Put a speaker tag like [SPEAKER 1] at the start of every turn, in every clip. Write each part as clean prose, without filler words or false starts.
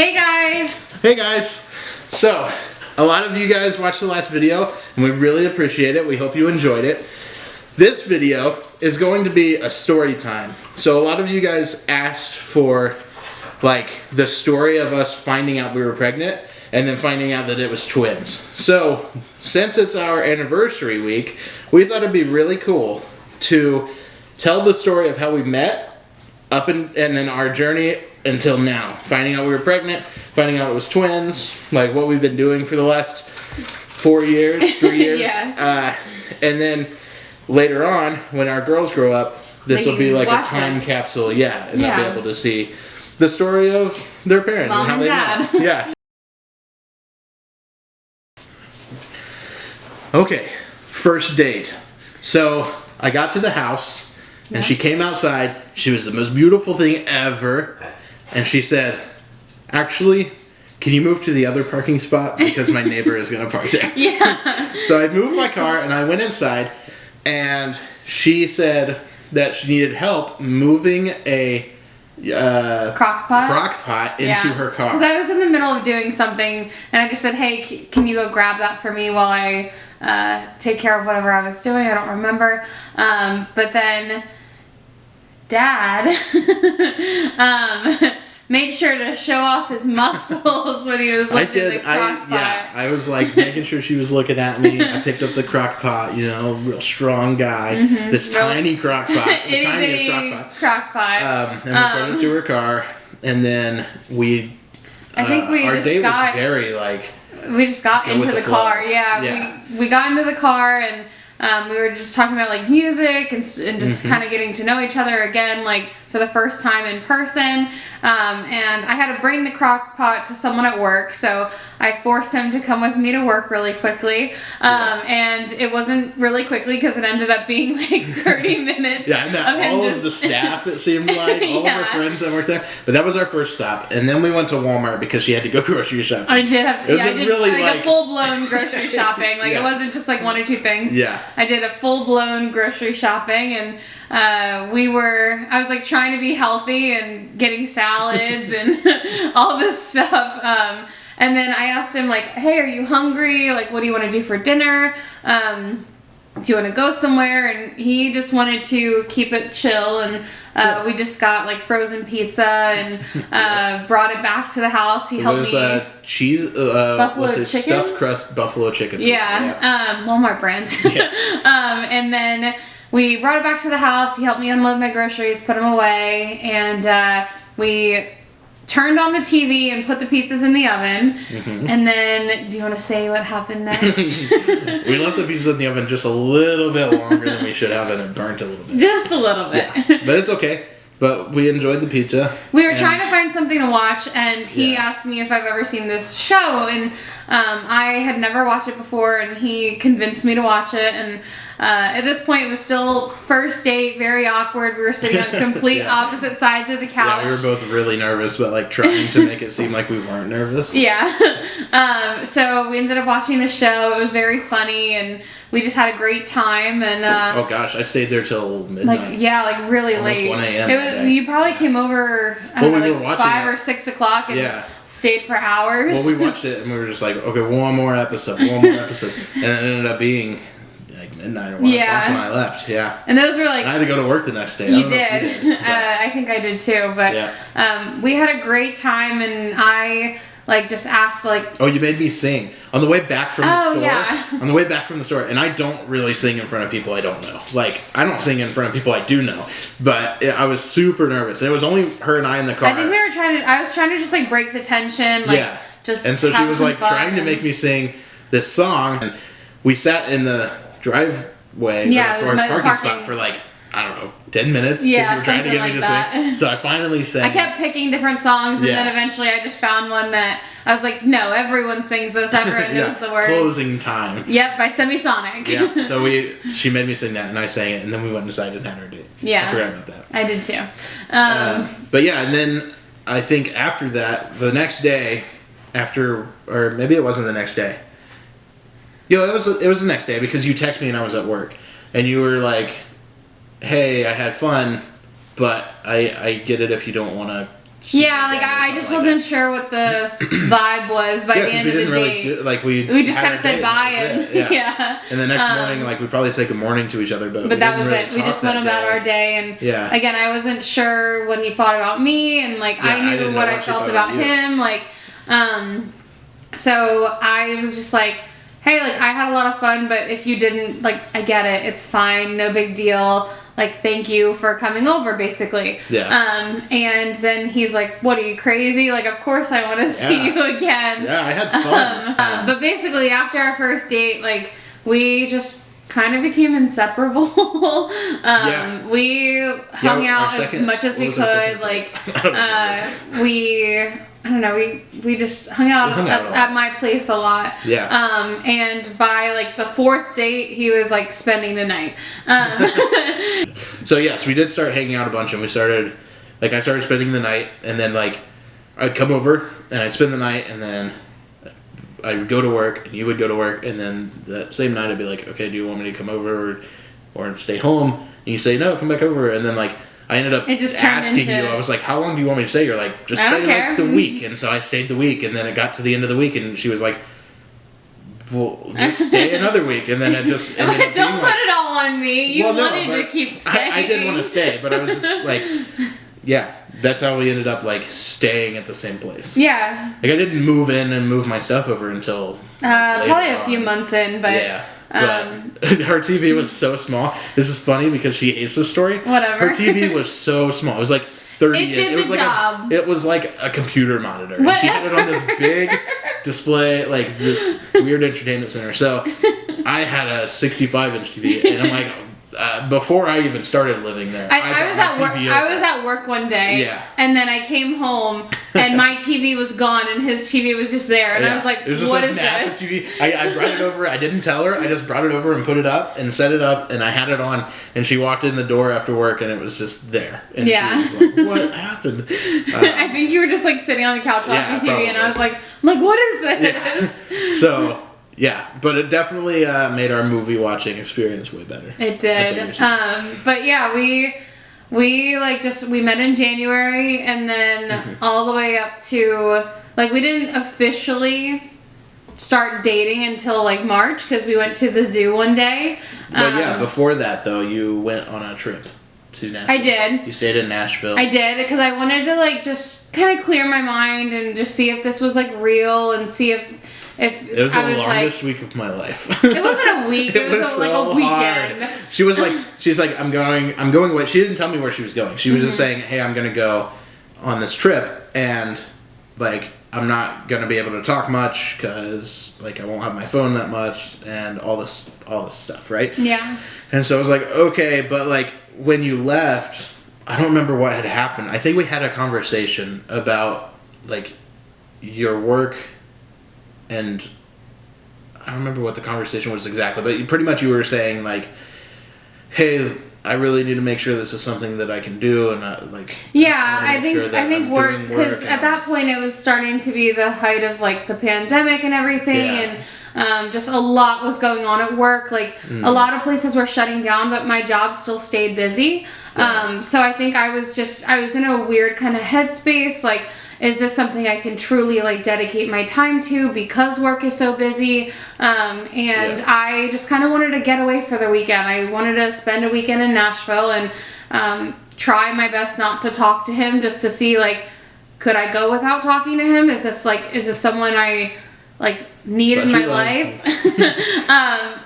[SPEAKER 1] Hey guys!
[SPEAKER 2] Hey guys! So, a lot of you guys watched the last video, and we really appreciate it. We hope you enjoyed it. This video is going to be a story time. So a lot of you guys asked for, like, the story of us finding out we were pregnant, and then finding out that it was twins. So, since it's our anniversary week, we thought it'd be really cool to tell the story of how we met, and then our journey until now. Finding out we were pregnant, finding out it was twins, like what we've been doing for the last 3 years.
[SPEAKER 1] Yeah.
[SPEAKER 2] And then later on, when our girls grow up, this will be like a time capsule, and they'll be able to see the story of their parents
[SPEAKER 1] Mom
[SPEAKER 2] and how they
[SPEAKER 1] Dad.
[SPEAKER 2] met. Yeah. Okay, first date. So I got to the house, and she came outside. She was the most beautiful thing ever. And she said, actually, can you move to the other parking spot? Because my neighbor is going to park there.
[SPEAKER 1] Yeah.
[SPEAKER 2] So I moved my car and I went inside. And she said that she needed help moving a
[SPEAKER 1] crock pot
[SPEAKER 2] into her car.
[SPEAKER 1] Because I was in the middle of doing something. And I just said, hey, can you go grab that for me while I take care of whatever I was doing? I don't remember. But then Dad made sure to show off his muscles when he was lifting the crock pot.
[SPEAKER 2] Yeah, I was like making sure she was looking at me. I picked up the crock pot, real strong guy. This tiny crock pot, the tiniest crock pot. And we put it to her car, and then
[SPEAKER 1] I think we
[SPEAKER 2] our
[SPEAKER 1] just
[SPEAKER 2] date
[SPEAKER 1] got,
[SPEAKER 2] was very like.
[SPEAKER 1] We just got into the car.
[SPEAKER 2] Yeah.
[SPEAKER 1] We got into the car and we were just talking about like music and just kind of getting to know each other again, like for the first time in person. And I had to bring the crock pot to someone at work, so I forced him to come with me to work really quickly. And it wasn't really quickly because it ended up being like 30 minutes.
[SPEAKER 2] And all of the staff, it seemed like, all of our friends that worked there. But that was our first stop. And then we went to Walmart because she had to go grocery shopping.
[SPEAKER 1] I did have to, I did
[SPEAKER 2] really
[SPEAKER 1] like a full-blown grocery shopping. Like it wasn't just like one or two things.
[SPEAKER 2] Yeah.
[SPEAKER 1] I did a full-blown grocery shopping, and I was like trying to be healthy and getting salads and all this stuff. And then I asked him like, hey, are you hungry? Like, what do you want to do for dinner? Do you want to go somewhere? And he just wanted to keep it chill, and we just got like frozen pizza and brought it back to the house. He helped me.
[SPEAKER 2] Cheese,
[SPEAKER 1] buffalo chicken?
[SPEAKER 2] Stuffed crust buffalo chicken pizza.
[SPEAKER 1] Walmart brand. And then we brought it back to the house. He helped me unload my groceries, put them away, and we turned on the TV and put the pizzas in the oven. And then, do you want to say what happened next?
[SPEAKER 2] We left the pizzas in the oven just a little bit longer than we should have, and it burnt a little bit.
[SPEAKER 1] Just a little bit.
[SPEAKER 2] Yeah. But it's okay. But we enjoyed the pizza.
[SPEAKER 1] We were trying to find something to watch, and he asked me if I've ever seen this show, and I had never watched it before, and he convinced me to watch it. And at this point, it was still first date, very awkward. We were sitting on complete opposite sides of the couch.
[SPEAKER 2] Yeah, we were both really nervous, but like trying to make it seem like we weren't nervous.
[SPEAKER 1] Yeah. So we ended up watching the show. It was very funny, and we just had a great time. And
[SPEAKER 2] oh gosh, I stayed there till midnight.
[SPEAKER 1] Like really
[SPEAKER 2] almost
[SPEAKER 1] late.
[SPEAKER 2] 1 a.m.
[SPEAKER 1] You probably came over
[SPEAKER 2] we were watching
[SPEAKER 1] 5 or 6 o'clock and stayed for hours.
[SPEAKER 2] Well, we watched it and we were just like, okay, one more episode. And it ended up being like midnight or 1 o'clock when I left. Yeah.
[SPEAKER 1] And those were like.
[SPEAKER 2] And I had to go to work the next day.
[SPEAKER 1] You did. I think I did too. But we had a great time, and I just asked Oh,
[SPEAKER 2] you made me sing on the way back from the store.
[SPEAKER 1] Yeah.
[SPEAKER 2] On the way back from the store, and I don't really sing in front of people I don't know. Like, I don't sing in front of people I do know, but I was super nervous. It was only her and I in the car.
[SPEAKER 1] I think I was trying to just break the tension. Just
[SPEAKER 2] and so she was trying to make me sing this song, and we sat in the driveway or parking spot for I don't know, 10 minutes.
[SPEAKER 1] Yeah,
[SPEAKER 2] you were trying to get me to sing. So I finally sang.
[SPEAKER 1] I kept picking different songs, and then eventually I just found one that I was like, no, everyone sings this. Everyone knows the words.
[SPEAKER 2] Closing Time.
[SPEAKER 1] Yep, by Semisonic.
[SPEAKER 2] Yeah, so she made me sing that, and I sang it, and then we went inside and had our date.
[SPEAKER 1] Yeah.
[SPEAKER 2] I forgot about that.
[SPEAKER 1] I did too.
[SPEAKER 2] But yeah, and then I think after that, the next day, or maybe it wasn't the next day. It was the next day because you texted me and I was at work, and you were like, hey, I had fun, but I get it if you don't want to see
[SPEAKER 1] Yeah,
[SPEAKER 2] you
[SPEAKER 1] like
[SPEAKER 2] again or
[SPEAKER 1] I
[SPEAKER 2] something
[SPEAKER 1] just
[SPEAKER 2] like
[SPEAKER 1] wasn't
[SPEAKER 2] that.
[SPEAKER 1] sure what the vibe was by
[SPEAKER 2] Yeah,
[SPEAKER 1] the
[SPEAKER 2] 'cause
[SPEAKER 1] end
[SPEAKER 2] we
[SPEAKER 1] of the
[SPEAKER 2] didn't really
[SPEAKER 1] date.
[SPEAKER 2] do, like we
[SPEAKER 1] just
[SPEAKER 2] had
[SPEAKER 1] kind
[SPEAKER 2] a
[SPEAKER 1] of said
[SPEAKER 2] date,
[SPEAKER 1] bye
[SPEAKER 2] that was
[SPEAKER 1] and
[SPEAKER 2] it.
[SPEAKER 1] yeah.
[SPEAKER 2] And the next morning, like, we'd probably say good morning to each other, but
[SPEAKER 1] But that
[SPEAKER 2] didn't
[SPEAKER 1] was
[SPEAKER 2] really
[SPEAKER 1] it. We
[SPEAKER 2] talk
[SPEAKER 1] just went
[SPEAKER 2] that
[SPEAKER 1] about
[SPEAKER 2] day.
[SPEAKER 1] our day, and
[SPEAKER 2] Yeah.
[SPEAKER 1] again, I wasn't sure what he thought about me, and like
[SPEAKER 2] Yeah, I
[SPEAKER 1] I knew
[SPEAKER 2] didn't know
[SPEAKER 1] what
[SPEAKER 2] what
[SPEAKER 1] I
[SPEAKER 2] she
[SPEAKER 1] felt
[SPEAKER 2] thought
[SPEAKER 1] about
[SPEAKER 2] about you.
[SPEAKER 1] him. Like, so I was just like, hey, like I had a lot of fun, but if you didn't, like, I get it. It's fine. No big deal. Like, thank you for coming over, basically.
[SPEAKER 2] Yeah.
[SPEAKER 1] And then he's like, what, are you crazy? Like, of course I want to see
[SPEAKER 2] Yeah.
[SPEAKER 1] you again.
[SPEAKER 2] Yeah, I had fun.
[SPEAKER 1] But basically, after our first date, like, we just kind of became inseparable.
[SPEAKER 2] Yeah.
[SPEAKER 1] We hung
[SPEAKER 2] Yeah, our
[SPEAKER 1] out as
[SPEAKER 2] second-
[SPEAKER 1] much as
[SPEAKER 2] what
[SPEAKER 1] we
[SPEAKER 2] was our second
[SPEAKER 1] could. Like,
[SPEAKER 2] date? I don't remember.
[SPEAKER 1] I don't know, we just hung out,
[SPEAKER 2] We hung out a lot.
[SPEAKER 1] at my place a lot.
[SPEAKER 2] Yeah.
[SPEAKER 1] And by like the fourth date, he was like spending the night.
[SPEAKER 2] So yes, we did start hanging out a bunch, and we started, like, I started spending the night, and then like I'd come over and I'd spend the night, and then I would go to work, and you would go to work, and then that same night I'd be like, okay, do you want me to come over or stay home? And you say no, come back over, and then like I ended up
[SPEAKER 1] It just turned
[SPEAKER 2] asking
[SPEAKER 1] into-
[SPEAKER 2] you. I was like, how long do you want me to stay? You're like, just
[SPEAKER 1] I
[SPEAKER 2] stay
[SPEAKER 1] don't care.
[SPEAKER 2] like the week, and so I stayed the week, and then it got to the end of the week, and she was like, well, just stay another week, and then it just ended up
[SPEAKER 1] Don't
[SPEAKER 2] being
[SPEAKER 1] put
[SPEAKER 2] like,
[SPEAKER 1] it all on me. You
[SPEAKER 2] well, no,
[SPEAKER 1] wanted to
[SPEAKER 2] but
[SPEAKER 1] keep staying.
[SPEAKER 2] I did want to stay, but I was just like, yeah, that's how we ended up like staying at the same place.
[SPEAKER 1] Yeah.
[SPEAKER 2] Like I didn't move in and move my stuff over until like,
[SPEAKER 1] Probably
[SPEAKER 2] later
[SPEAKER 1] a few
[SPEAKER 2] on.
[SPEAKER 1] months in, but
[SPEAKER 2] Yeah. But her TV was so small. This is funny because she hates this story.
[SPEAKER 1] Whatever.
[SPEAKER 2] Her TV was so small. It was like 30
[SPEAKER 1] It did
[SPEAKER 2] it was
[SPEAKER 1] the
[SPEAKER 2] like
[SPEAKER 1] job.
[SPEAKER 2] it was like a computer monitor. And she had it on this big display, like this weird entertainment center. So I had a 65-inch TV, and I'm like, before I even started living there,
[SPEAKER 1] I was
[SPEAKER 2] got
[SPEAKER 1] at
[SPEAKER 2] my
[SPEAKER 1] work.
[SPEAKER 2] TV
[SPEAKER 1] I
[SPEAKER 2] over.
[SPEAKER 1] was at work one day,
[SPEAKER 2] Yeah.
[SPEAKER 1] and then I came home, and my TV was gone, and his TV was just there, and I
[SPEAKER 2] Yeah.
[SPEAKER 1] was like,
[SPEAKER 2] it was just
[SPEAKER 1] "What
[SPEAKER 2] a
[SPEAKER 1] is
[SPEAKER 2] massive
[SPEAKER 1] this?"
[SPEAKER 2] TV. I brought it over. I didn't tell her. I just brought it over and put it up and set it up, and I had it on. And she walked in the door after work, and it was just there. And
[SPEAKER 1] Yeah.
[SPEAKER 2] she was like, "What happened?"
[SPEAKER 1] I think you were just like sitting on the couch
[SPEAKER 2] Yeah,
[SPEAKER 1] watching TV, and I
[SPEAKER 2] probably.
[SPEAKER 1] was like, "What is this?"
[SPEAKER 2] So yeah, but it definitely made our movie watching experience way better.
[SPEAKER 1] It
[SPEAKER 2] I think
[SPEAKER 1] did.
[SPEAKER 2] we should-
[SPEAKER 1] But yeah, we like just we met in January, and then
[SPEAKER 2] Mm-hmm.
[SPEAKER 1] all the way up to like we didn't officially start dating until like March because we went to the zoo one day.
[SPEAKER 2] But yeah, before that though, you went on a trip to Nashville.
[SPEAKER 1] I did.
[SPEAKER 2] You stayed in Nashville.
[SPEAKER 1] I did because I wanted to like just kind of clear my mind and just see if this was like real and see if
[SPEAKER 2] It was
[SPEAKER 1] I
[SPEAKER 2] the
[SPEAKER 1] was
[SPEAKER 2] longest
[SPEAKER 1] like,
[SPEAKER 2] week of my life.
[SPEAKER 1] it wasn't a week. It was like a weekend.
[SPEAKER 2] hard. She was like, she's like, I'm going away. She didn't tell me where she was going. She was just saying, hey, I'm gonna go on this trip, and like I'm not gonna be able to talk much because like I won't have my phone that much and all this stuff, right?
[SPEAKER 1] Yeah.
[SPEAKER 2] And so I was like, okay, but like when you left, I don't remember what had happened. I think we had a conversation about like your work, and I don't remember what the conversation was exactly, but pretty much you were saying like, hey, I really need to make sure this is something that I can do, and like
[SPEAKER 1] Yeah,
[SPEAKER 2] wanna
[SPEAKER 1] I
[SPEAKER 2] make
[SPEAKER 1] think
[SPEAKER 2] sure that
[SPEAKER 1] I think
[SPEAKER 2] I'm
[SPEAKER 1] work
[SPEAKER 2] doing
[SPEAKER 1] because
[SPEAKER 2] and
[SPEAKER 1] at that point it was starting to be the height of like the pandemic and everything,
[SPEAKER 2] Yeah.
[SPEAKER 1] and just a lot was going on at work. Like a lot of places were shutting down, but my job still stayed busy.
[SPEAKER 2] Yeah.
[SPEAKER 1] So I think I was in a weird kind of headspace. Like, is this something I can truly like dedicate my time to because work is so busy? And
[SPEAKER 2] Yeah.
[SPEAKER 1] I just kind of wanted to get away for the weekend. I wanted to spend a weekend in Nashville and try my best not to talk to him, just to see like, could I go without talking to him? Is this someone I like need in
[SPEAKER 2] But
[SPEAKER 1] my
[SPEAKER 2] you like
[SPEAKER 1] life?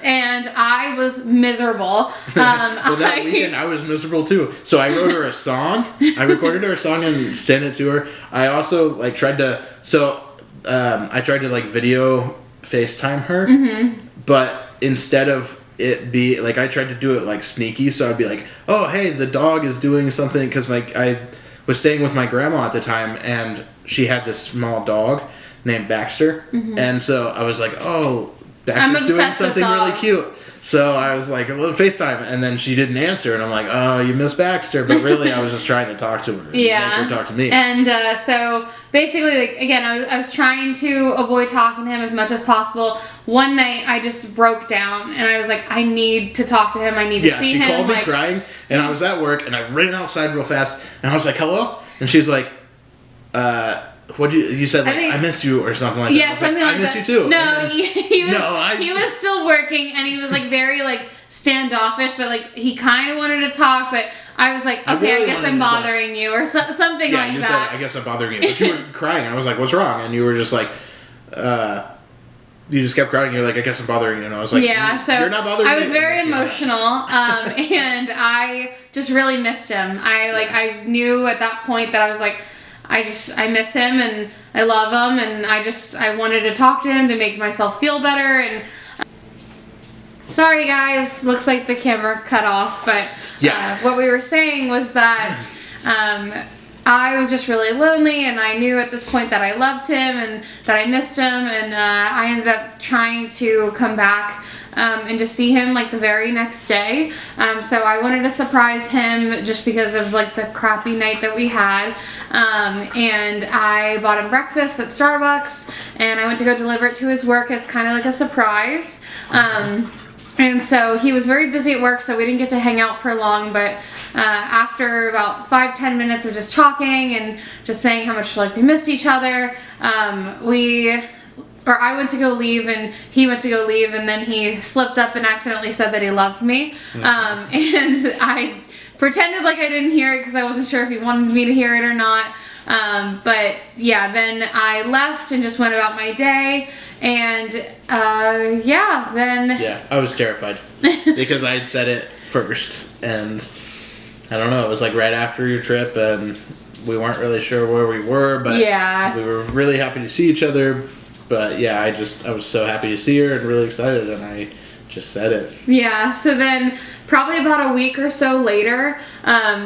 [SPEAKER 1] And I was miserable.
[SPEAKER 2] Well, that weekend I was miserable too. So I wrote her a song. I recorded her a song and sent it to her. I also like tried to. So I tried to like video FaceTime her, but instead of it be like I tried to do it like sneaky. So I'd be like, "Oh, hey, the dog is doing something," because I was staying with my grandma at the time, and she had this small dog named Baxter, and so I was like, "Oh, Baxter's doing
[SPEAKER 1] obsessed with
[SPEAKER 2] something really
[SPEAKER 1] dogs.
[SPEAKER 2] cute." So I was like, a little FaceTime, and then she didn't answer, and I'm like, oh, you miss Baxter, but really I was just trying to talk to her, and make her talk to me.
[SPEAKER 1] And so basically, like again, I was trying to avoid talking to him as much as possible. One night, I just broke down, and I was like, I need to talk to him. I need to
[SPEAKER 2] Yeah,
[SPEAKER 1] see
[SPEAKER 2] she
[SPEAKER 1] him.
[SPEAKER 2] called me
[SPEAKER 1] like,
[SPEAKER 2] crying, and I was at work, and I ran outside real fast, and I was like, hello? And she's like, what you said, like, I miss you or something like that.
[SPEAKER 1] Yeah, something like that.
[SPEAKER 2] I miss you too.
[SPEAKER 1] No, he was still working, and he was like very like standoffish, but like he kind of wanted to talk, but I was like, okay, I guess I'm bothering you, or something like that. Yeah, you said, I guess I'm bothering you, but you were crying. I was like, what's wrong? And you were just like,
[SPEAKER 2] you just kept crying. You're like, I guess I'm bothering you, and I was like,
[SPEAKER 1] yeah. So
[SPEAKER 2] you're not bothering me.
[SPEAKER 1] I was very emotional, and I just really missed him. I knew at that point that I was like, I miss him and I love him, and I wanted to talk to him to make myself feel better. And sorry guys, looks like the camera cut off, but what we were saying was that I was just really lonely, and I knew at this point that I loved him and that I missed him, and I ended up trying to come back and just see him like the very next day. So I wanted to surprise him just because of like the crappy night that we had. And I bought him breakfast at Starbucks, and I went to go deliver it to his work as kind of like a surprise. And so he was very busy at work, so we didn't get to hang out for long, but after about 5-10 minutes of just talking and just saying how much like we missed each other, I went to go leave and he went to go leave, and then he slipped up and accidentally said that he loved me. And I pretended like I didn't hear it because I wasn't sure if he wanted me to hear it or not. But yeah, then I left and just went about my day, and then...
[SPEAKER 2] Yeah, I was terrified because I had said it first, and I don't know, it was like right after your trip, and we weren't really sure where we were, but we were really happy to see each other. But yeah, I was so happy to see her and really excited, and I just said it.
[SPEAKER 1] Yeah, so then probably about a week or so later,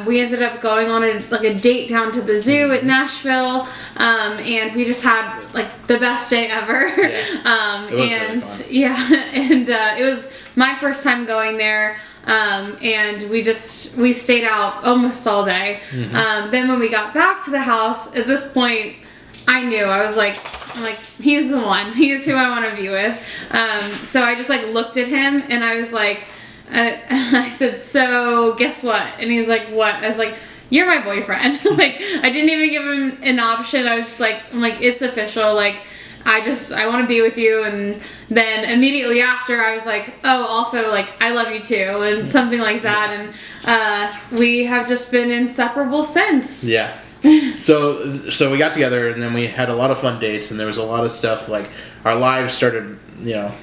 [SPEAKER 1] we ended up going on a date down to the zoo at Nashville, and we just had like the best day ever. Yeah, it was really fun. It was my first time going there. And we stayed out almost all day. Then when we got back to the house, at this point, I knew. I'm like, he's the one. He is who I want to be with. So I just like looked at him, and I was like, I said, so guess what? And he's like, what? I was like, you're my boyfriend. Like, I didn't even give him an option. I was just like, it's official. Like, I want to be with you. And then immediately after, I was like, oh, also, like, I love you too, and something like that. And we have just been inseparable since.
[SPEAKER 2] Yeah. So we got together, and then we had a lot of fun dates, and there was a lot of stuff, like, our lives started,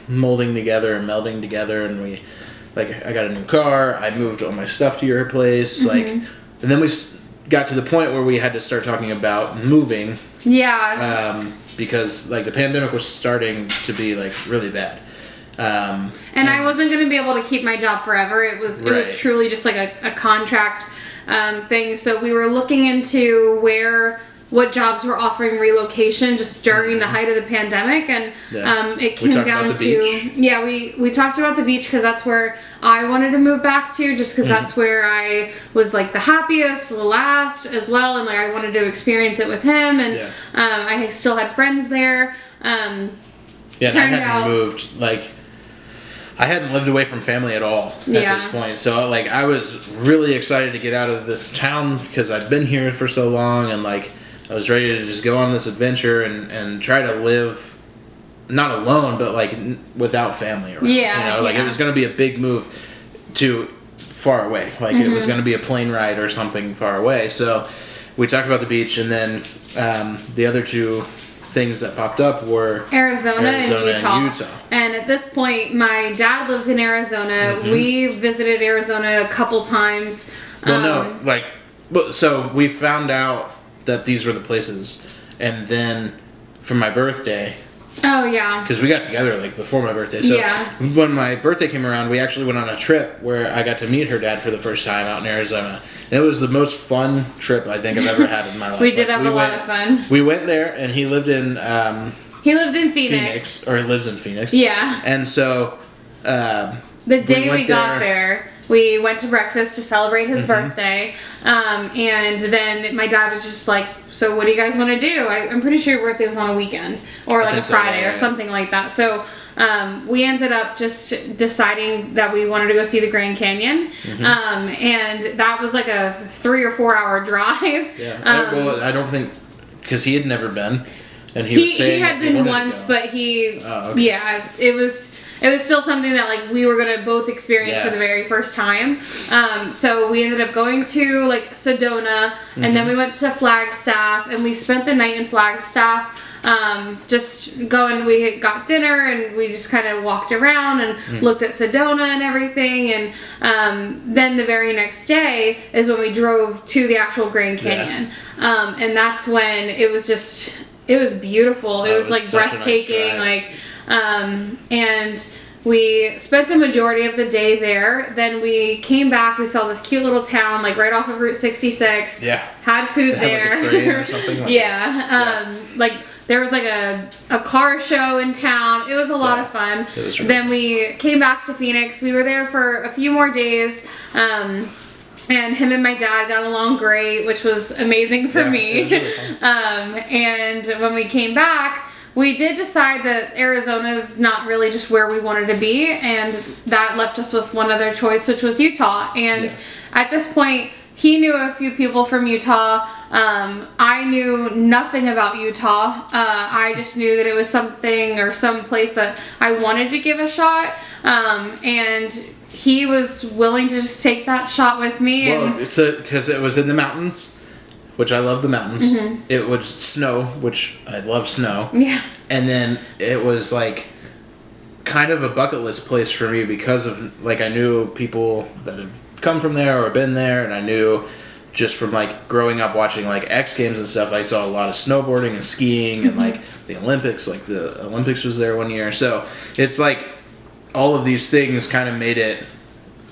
[SPEAKER 2] molding together and melding together, and I got a new car, I moved all my stuff to your place, and then we got to the point where we had to start talking about moving.
[SPEAKER 1] Yeah.
[SPEAKER 2] Because, like, the pandemic was starting to be, like, really bad.
[SPEAKER 1] And I wasn't going to be able to keep my job forever. It was truly just like a contract thing. So we were looking into what jobs were offering relocation just during the height of the pandemic, and it came down to we talked about the beach because that's where I wanted to move back to, just because that's where I was like the happiest, the last as well, and like I wanted to experience it with him, and I still had friends there.
[SPEAKER 2] I hadn't moved, like, I hadn't lived away from family at all at this point. So, like, I was really excited to get out of this town because I'd been here for so long, and, like, I was ready to just go on this adventure and try to live, not alone, but, like, without family around. It was going to be a big move to far away. Like, it was going to be a plane ride or something far away. So, we talked about the beach, and then the other two things that popped up were
[SPEAKER 1] Arizona and Utah. And at this point, my dad lived in Arizona. We visited Arizona a couple times.
[SPEAKER 2] So we found out that these were the places, and then for my birthday.
[SPEAKER 1] Oh yeah.
[SPEAKER 2] Because we got together like before my birthday. So when my birthday came around, we actually went on a trip where I got to meet her dad for the first time out in Arizona. And it was the most fun trip I think I've ever had in my life.
[SPEAKER 1] We did have a lot of fun.
[SPEAKER 2] We went there, and he lived in
[SPEAKER 1] Phoenix.
[SPEAKER 2] Or he lives in Phoenix.
[SPEAKER 1] Yeah.
[SPEAKER 2] And so
[SPEAKER 1] the day we got there, we went to breakfast to celebrate his birthday. And then my dad was just like, so what do you guys want to do? I'm pretty sure your birthday was on a weekend or like a Friday or something like that. So we ended up just deciding that we wanted to go see the Grand Canyon. And that was like a 3 or 4 hour drive.
[SPEAKER 2] Yeah. Well, I don't think, because he had never been, and he was saying
[SPEAKER 1] he had
[SPEAKER 2] that he
[SPEAKER 1] been
[SPEAKER 2] wanted to
[SPEAKER 1] once,
[SPEAKER 2] go.
[SPEAKER 1] but he
[SPEAKER 2] Oh, okay.
[SPEAKER 1] yeah, it was still something that like we were gonna both experience
[SPEAKER 2] Yeah.
[SPEAKER 1] for the very first time. So we ended up going to like Sedona, and then we went to Flagstaff, and we spent the night in Flagstaff. Just going, we got dinner and we just kind of walked around and looked at Sedona and everything. And then the very next day is when we drove to the actual Grand Canyon. And that's when it was beautiful. It was like
[SPEAKER 2] such a nice
[SPEAKER 1] breathtaking.
[SPEAKER 2] drive.
[SPEAKER 1] Like, and we spent the majority of the day there. Then we came back. We saw this cute little town, like right off of Route 66.
[SPEAKER 2] Yeah.
[SPEAKER 1] Had food
[SPEAKER 2] They
[SPEAKER 1] there.
[SPEAKER 2] had, like, a train or something like
[SPEAKER 1] yeah. Like there was like a car show in town. It was a lot
[SPEAKER 2] Yeah.
[SPEAKER 1] of fun.
[SPEAKER 2] It was really
[SPEAKER 1] Then we came back to Phoenix. We were there for a few more days. And him and my dad got along great, which was amazing for
[SPEAKER 2] Yeah,
[SPEAKER 1] me.
[SPEAKER 2] it was really fun.
[SPEAKER 1] And when we came back, we did decide that Arizona is not really just where we wanted to be, and that left us with one other choice, which was Utah. And
[SPEAKER 2] Yeah.
[SPEAKER 1] at this point, he knew a few people from Utah. I knew nothing about Utah. I just knew that it was something or some place that I wanted to give a shot. And he was willing to just take that shot with me.
[SPEAKER 2] Well,
[SPEAKER 1] And
[SPEAKER 2] it's because it was in the mountains, which I love the mountains. It would snow, which I love snow.
[SPEAKER 1] yeah.
[SPEAKER 2] And then it was like kind of a bucket list place for me because of like I knew people that had come from there or been there, and I knew just from like growing up watching like X Games and stuff, I saw a lot of snowboarding and skiing and like the Olympics. Like the Olympics was there one year, so it's like all of these things kind of made it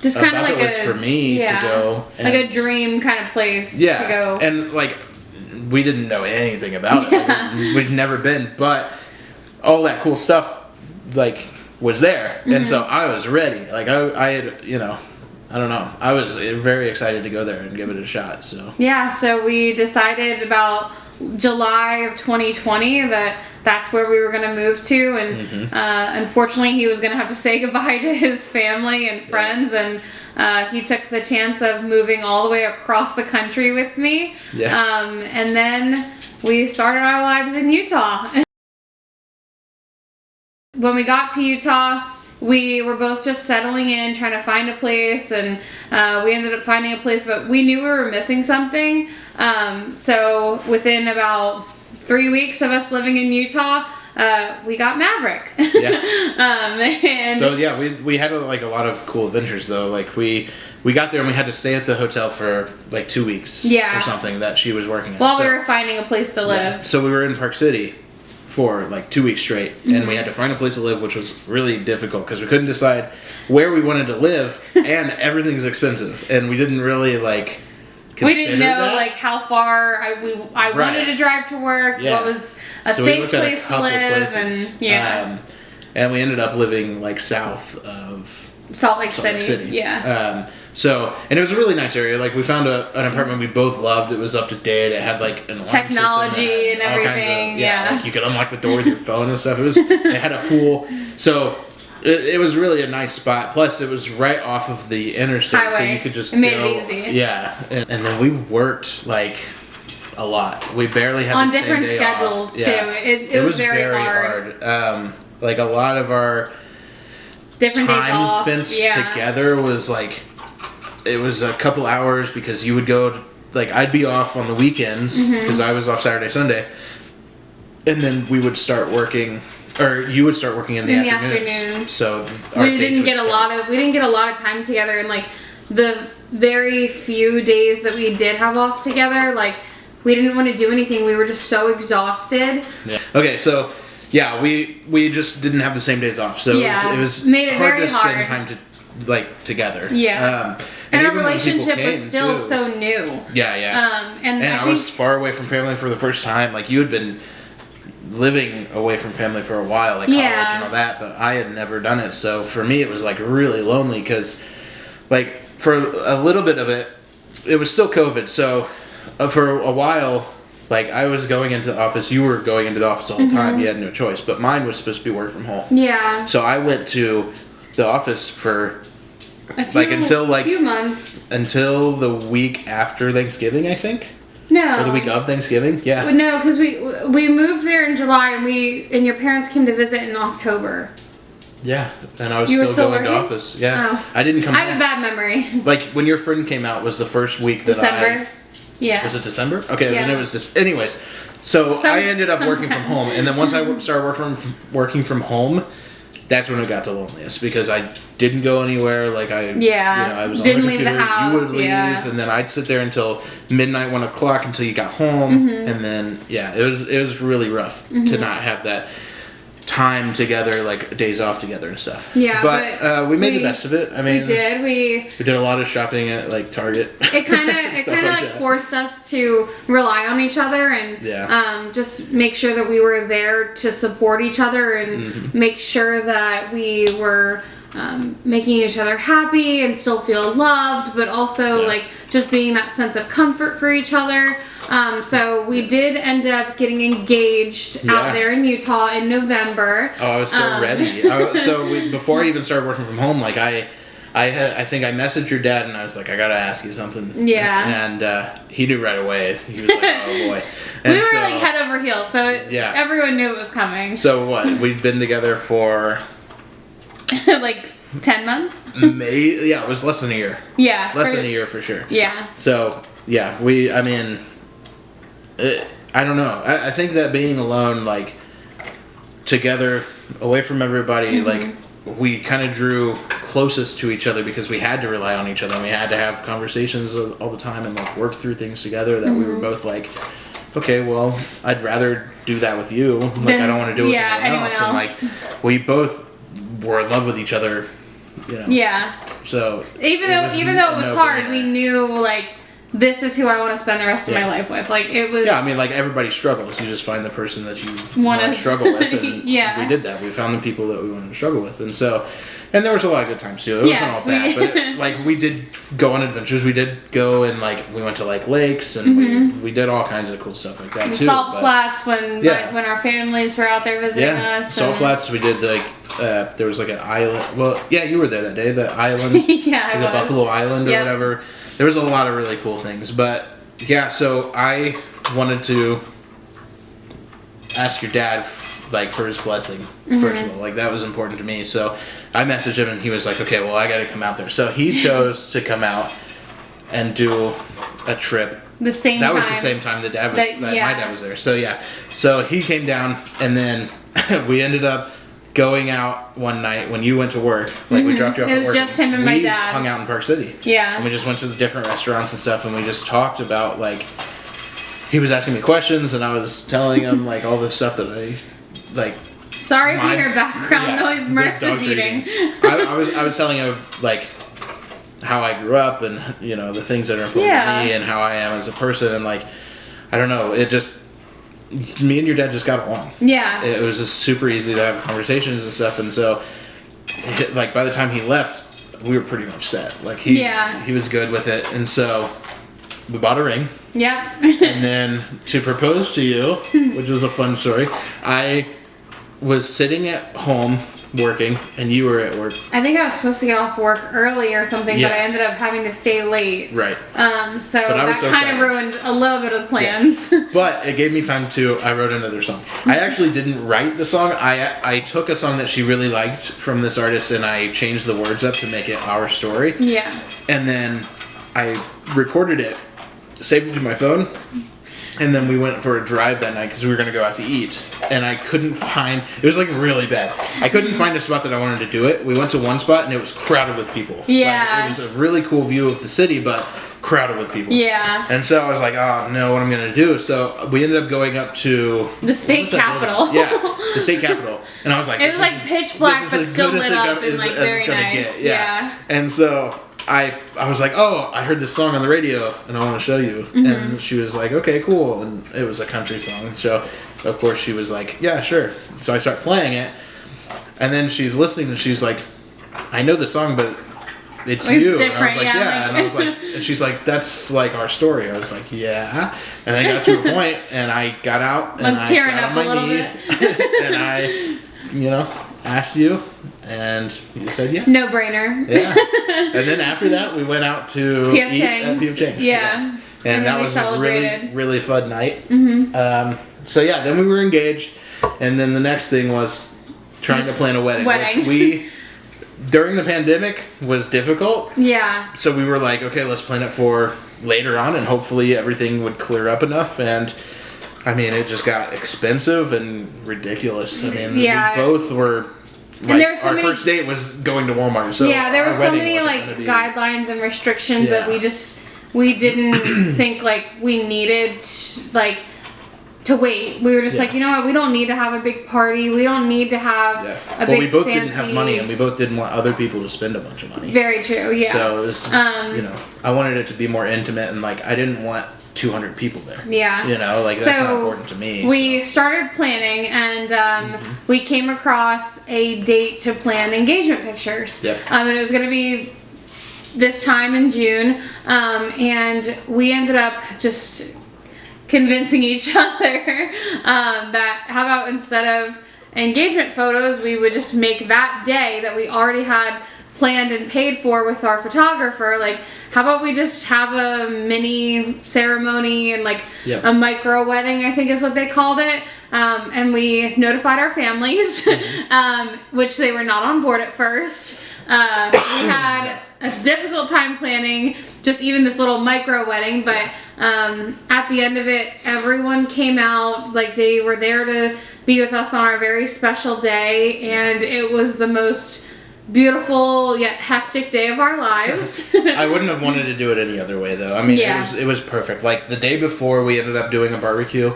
[SPEAKER 1] Just
[SPEAKER 2] a
[SPEAKER 1] kind of
[SPEAKER 2] bucket
[SPEAKER 1] like
[SPEAKER 2] list for me to go.
[SPEAKER 1] like a
[SPEAKER 2] and-
[SPEAKER 1] dream kind of place
[SPEAKER 2] yeah,
[SPEAKER 1] to go.
[SPEAKER 2] and like we didn't know anything about it.
[SPEAKER 1] Yeah.
[SPEAKER 2] Like, we'd never been, but all that cool stuff like was there, and so I was ready. Like I had, you know, I don't know. I was very excited to go there and give it a shot. So
[SPEAKER 1] Yeah, so we decided about July of 2020 that that's where we were going to move to, and unfortunately he was going to have to say goodbye to his family and friends, and he took the chance of moving all the way across the country with me.
[SPEAKER 2] Yeah.
[SPEAKER 1] And then we started our lives in Utah. When we got to Utah, we were both just settling in, trying to find a place, and we ended up finding a place, but we knew we were missing something. So within about 3 weeks of us living in Utah, we got Maverick.
[SPEAKER 2] Yeah.
[SPEAKER 1] And
[SPEAKER 2] so yeah, we had like a lot of cool adventures though. Like we got there and we had to stay at the hotel for like 2 weeks.
[SPEAKER 1] Yeah.
[SPEAKER 2] Or something that she was working at.
[SPEAKER 1] while
[SPEAKER 2] So-
[SPEAKER 1] we were finding a place to live.
[SPEAKER 2] Yeah. So we were in Park City for like 2 weeks straight, and we had to find a place to live, which was really difficult because we couldn't decide where we wanted to live, and everything's expensive, and we didn't really like consider
[SPEAKER 1] We didn't know
[SPEAKER 2] that.
[SPEAKER 1] like how far I
[SPEAKER 2] Right.
[SPEAKER 1] wanted to drive to work.
[SPEAKER 2] Yeah.
[SPEAKER 1] What was a
[SPEAKER 2] So we
[SPEAKER 1] safe
[SPEAKER 2] looked at a
[SPEAKER 1] place to
[SPEAKER 2] couple
[SPEAKER 1] live,
[SPEAKER 2] places.
[SPEAKER 1] and yeah,
[SPEAKER 2] And we ended up living like south of
[SPEAKER 1] Salt Lake
[SPEAKER 2] Salt Lake
[SPEAKER 1] City.
[SPEAKER 2] City.
[SPEAKER 1] Yeah.
[SPEAKER 2] And it was a really nice area. Like we found an apartment we both loved. It was up to date. It had like an alarm
[SPEAKER 1] Technology
[SPEAKER 2] system. It
[SPEAKER 1] and
[SPEAKER 2] had all kinds
[SPEAKER 1] everything,
[SPEAKER 2] of,
[SPEAKER 1] yeah.
[SPEAKER 2] like you could unlock the door with your phone and stuff. It had a pool. So it was really a nice spot. Plus it was right off of the interstate, so
[SPEAKER 1] Highway.
[SPEAKER 2] you could just
[SPEAKER 1] It made
[SPEAKER 2] go.
[SPEAKER 1] it easy.
[SPEAKER 2] Yeah, and then we worked like a lot. We barely had
[SPEAKER 1] On
[SPEAKER 2] the same
[SPEAKER 1] different
[SPEAKER 2] day
[SPEAKER 1] schedules,
[SPEAKER 2] off.
[SPEAKER 1] too.
[SPEAKER 2] Yeah.
[SPEAKER 1] It was very hard.
[SPEAKER 2] Like a lot of our
[SPEAKER 1] Different days
[SPEAKER 2] time
[SPEAKER 1] off.
[SPEAKER 2] spent
[SPEAKER 1] yeah.
[SPEAKER 2] together was like it was a couple hours because you would go like I'd be off on the weekends because I was off Saturday, Sunday, and then we would start working, or you would start working in the afternoons.
[SPEAKER 1] afternoon.
[SPEAKER 2] So our
[SPEAKER 1] We
[SPEAKER 2] dates
[SPEAKER 1] didn't
[SPEAKER 2] would
[SPEAKER 1] get a
[SPEAKER 2] start.
[SPEAKER 1] lot of time together, and like the very few days that we did have off together, like we didn't want to do anything. We were just so exhausted.
[SPEAKER 2] Yeah. Okay, so yeah, we just didn't have the same days off, so
[SPEAKER 1] Yeah,
[SPEAKER 2] it was
[SPEAKER 1] made it
[SPEAKER 2] hard
[SPEAKER 1] very
[SPEAKER 2] to spend
[SPEAKER 1] hard.
[SPEAKER 2] time to like together.
[SPEAKER 1] Yeah. And our
[SPEAKER 2] even when people
[SPEAKER 1] relationship was
[SPEAKER 2] came,
[SPEAKER 1] still
[SPEAKER 2] too.
[SPEAKER 1] so new.
[SPEAKER 2] Yeah.
[SPEAKER 1] And
[SPEAKER 2] I
[SPEAKER 1] I
[SPEAKER 2] was
[SPEAKER 1] think
[SPEAKER 2] far away from family for the first time. Like you had been living away from family for a while, like
[SPEAKER 1] Yeah.
[SPEAKER 2] college and all that, but I had never done it. So for me, it was like really lonely because, like, for a little bit of it, it was still COVID. So for a while, like I was going into the office, you were going into the office all the time. You had no choice, but mine was supposed to be work from home.
[SPEAKER 1] yeah,
[SPEAKER 2] So I went to the office for
[SPEAKER 1] a few,
[SPEAKER 2] like, until, like-
[SPEAKER 1] few months.
[SPEAKER 2] until the week after Thanksgiving, I think.
[SPEAKER 1] No.
[SPEAKER 2] Or the week of Thanksgiving? Yeah.
[SPEAKER 1] No, because we moved there in July, and your parents came to visit in October.
[SPEAKER 2] Yeah, and I was
[SPEAKER 1] You were
[SPEAKER 2] still going
[SPEAKER 1] working?
[SPEAKER 2] to office. Yeah.
[SPEAKER 1] Oh.
[SPEAKER 2] I didn't come
[SPEAKER 1] I have
[SPEAKER 2] home.
[SPEAKER 1] a bad memory.
[SPEAKER 2] Like, when your friend came out was the first week that
[SPEAKER 1] December. Yeah.
[SPEAKER 2] Was it December? Okay,
[SPEAKER 1] Yeah.
[SPEAKER 2] then it was just... Anyways, so I ended up working from home. And then once I started working from home, that's when it got the loneliest. Because I didn't go anywhere. Like, I was on
[SPEAKER 1] Didn't
[SPEAKER 2] the
[SPEAKER 1] leave the
[SPEAKER 2] computer.
[SPEAKER 1] house,
[SPEAKER 2] You would leave.
[SPEAKER 1] yeah.
[SPEAKER 2] And then I'd sit there until midnight, 1 o'clock until you got home. And then, it was really rough to not have that time together, like days off together and stuff.
[SPEAKER 1] Yeah,
[SPEAKER 2] but we made the best of it. I mean,
[SPEAKER 1] we did.
[SPEAKER 2] We did a lot of shopping at like Target.
[SPEAKER 1] It kind of like
[SPEAKER 2] that.
[SPEAKER 1] forced us to rely on each other and just make sure that we were there to support each other and make sure that we were making each other happy and still feel loved, but also like just being that sense of comfort for each other. So we did end up getting engaged out there in Utah in November.
[SPEAKER 2] Oh, I was so ready. Before I even started working from home, like I think I messaged your dad and I was like, I gotta ask you something.
[SPEAKER 1] Yeah.
[SPEAKER 2] And he knew right away. He was like, oh boy. And
[SPEAKER 1] we were like head over heels, so everyone knew it was coming.
[SPEAKER 2] So what? We'd been together for
[SPEAKER 1] like 10 months?
[SPEAKER 2] it was less than a year.
[SPEAKER 1] Yeah.
[SPEAKER 2] Less than a year for sure.
[SPEAKER 1] Yeah.
[SPEAKER 2] So, I don't know. I think that being alone, like, together, away from everybody, like, we kind of drew closest to each other because we had to rely on each other and we had to have conversations all the time and, like, work through things together that we were both like, okay, well, I'd rather do that with you. Like, I don't want to do it with anyone else. And, like, we both were in love with each other, you know.
[SPEAKER 1] Yeah.
[SPEAKER 2] So
[SPEAKER 1] even though it was hard, we knew like this is who I want to spend the rest of my life with. Like it was.
[SPEAKER 2] Yeah, I mean, like everybody struggles. You just find the person that you want to struggle with, and we did that. We found the people that we wanted to struggle with, and there was a lot of good times too. It wasn't all bad, but like we did go on adventures. We did go and like we went to like lakes and we did all kinds of cool stuff like that too.
[SPEAKER 1] Salt Flats when our families were out there visiting us.
[SPEAKER 2] Salt Flats. We did like. There was like an island. Well, yeah, you were there that day. The island,
[SPEAKER 1] I was.
[SPEAKER 2] Buffalo Island or whatever. There was a lot of really cool things, but yeah. So I wanted to ask your dad, like, for his blessing first of all. Like that was important to me. So I messaged him, and he was like, "Okay, well, I got to come out there." So he chose to come out and do a trip.
[SPEAKER 1] The same time.
[SPEAKER 2] That was the same time my dad was there. So yeah. So he came down, and then we ended up going out one night when you went to work. Like we dropped you off at work.
[SPEAKER 1] It was just him and my dad.
[SPEAKER 2] We hung out in Park City.
[SPEAKER 1] Yeah.
[SPEAKER 2] And we just went to the different restaurants and stuff, and we just talked about like he was asking me questions, and I was telling him like all the stuff that I like.
[SPEAKER 1] Sorry for your background noise. Murph is eating.
[SPEAKER 2] I was telling him like how I grew up and you know the things that are important to me and how I am as a person, and like I don't know, it just. Me and your dad just got along.
[SPEAKER 1] Yeah.
[SPEAKER 2] It was just super easy to have conversations and stuff, and so, like, by the time he left, we were pretty much set. Like, he was good with it, and so, we bought a ring.
[SPEAKER 1] Yeah.
[SPEAKER 2] And then, to propose to you, which is a fun story, I was sitting at home working, and you were at work.
[SPEAKER 1] I think I was supposed to get off work early or something, but I ended up having to stay late.
[SPEAKER 2] Right.
[SPEAKER 1] So that kind of ruined a little bit of plans.
[SPEAKER 2] Yes. But it gave me time I wrote another song. I actually didn't write the song. I took a song that she really liked from this artist and I changed the words up to make it our story.
[SPEAKER 1] Yeah.
[SPEAKER 2] And then I recorded it, saved it to my phone. And then we went for a drive that night because we were going to go out to eat. And I couldn't find... It was, like, really bad. I couldn't find a spot that I wanted to do it. We went to one spot, and it was crowded with people.
[SPEAKER 1] Yeah.
[SPEAKER 2] Like, it was a really cool view of the city, but crowded with people.
[SPEAKER 1] Yeah.
[SPEAKER 2] And so I was like, oh, no, what am I going to do? So we ended up going up to...
[SPEAKER 1] The state capitol.
[SPEAKER 2] Yeah, the state capitol. And I was like...
[SPEAKER 1] It was, like, pitch black, but still lit up and, like, very nice.
[SPEAKER 2] Yeah. And so... I was like, oh, I heard this song on the radio, and I want to show you. And she was like, okay, cool. And it was a country song. So, of course, she was like, yeah, sure. So I start playing it, and then she's listening, and she's like, I know the song, but it's you. And I was like, yeah. And I was like, and she's like, that's like our story. I was like, yeah. And then I got to a point, and I got out, and I got on my knees, and I, you know, asked you, and you said yes.
[SPEAKER 1] No brainer.
[SPEAKER 2] Yeah. And then after that, we went out to
[SPEAKER 1] P.F.
[SPEAKER 2] eat at
[SPEAKER 1] Chang's.
[SPEAKER 2] P.F. Chang's.
[SPEAKER 1] Yeah.
[SPEAKER 2] and
[SPEAKER 1] then
[SPEAKER 2] that
[SPEAKER 1] we
[SPEAKER 2] was a really,
[SPEAKER 1] celebrated.
[SPEAKER 2] really fun night. So yeah, then we were engaged, and then the next thing was trying to plan a wedding.
[SPEAKER 1] Wedding.
[SPEAKER 2] Which during the pandemic was difficult.
[SPEAKER 1] Yeah.
[SPEAKER 2] So we were like, okay, let's plan it for later on, and hopefully everything would clear up enough. And I mean, it just got expensive and ridiculous. I mean,
[SPEAKER 1] Yeah.
[SPEAKER 2] we both were. Like,
[SPEAKER 1] And there were so
[SPEAKER 2] our
[SPEAKER 1] many-
[SPEAKER 2] first date was going to Walmart. So
[SPEAKER 1] Yeah, there were
[SPEAKER 2] our
[SPEAKER 1] so
[SPEAKER 2] wedding
[SPEAKER 1] many
[SPEAKER 2] wasn't
[SPEAKER 1] like
[SPEAKER 2] gonna be-
[SPEAKER 1] guidelines and restrictions that
[SPEAKER 2] Yeah.
[SPEAKER 1] we didn't think like we needed like to wait. We were just
[SPEAKER 2] Yeah.
[SPEAKER 1] like, you know what, we don't need to have a big party. We don't need to have
[SPEAKER 2] Yeah.
[SPEAKER 1] a
[SPEAKER 2] Well,
[SPEAKER 1] big
[SPEAKER 2] we both
[SPEAKER 1] fancy...
[SPEAKER 2] didn't have money, and we both didn't want other people to spend a bunch of money.
[SPEAKER 1] Very true, yeah.
[SPEAKER 2] So it was,
[SPEAKER 1] Um,
[SPEAKER 2] you know, I wanted it to be more intimate, and like I didn't want 200 people there.
[SPEAKER 1] Yeah.
[SPEAKER 2] You know, like that's not important to me.
[SPEAKER 1] We started planning, and we came across a date to plan engagement pictures.
[SPEAKER 2] Yep.
[SPEAKER 1] And it was going to be this time in June, and we ended up just convincing each other that how about instead of engagement photos, we would just make that day that we already had planned and paid for with our photographer, like how about we just have a mini ceremony and like
[SPEAKER 2] Yep.
[SPEAKER 1] a micro wedding, I think is what they called it. And we notified our families, which they were not on board at first. We had a difficult time planning just even this little micro wedding, but at the end of it, everyone came out, like they were there to be with us on our very special day, and it was the most beautiful yet hectic day of our lives.
[SPEAKER 2] I wouldn't have wanted to do it any other way, though. I mean,
[SPEAKER 1] Yeah.
[SPEAKER 2] it was perfect. Like the day before, we ended up doing a barbecue,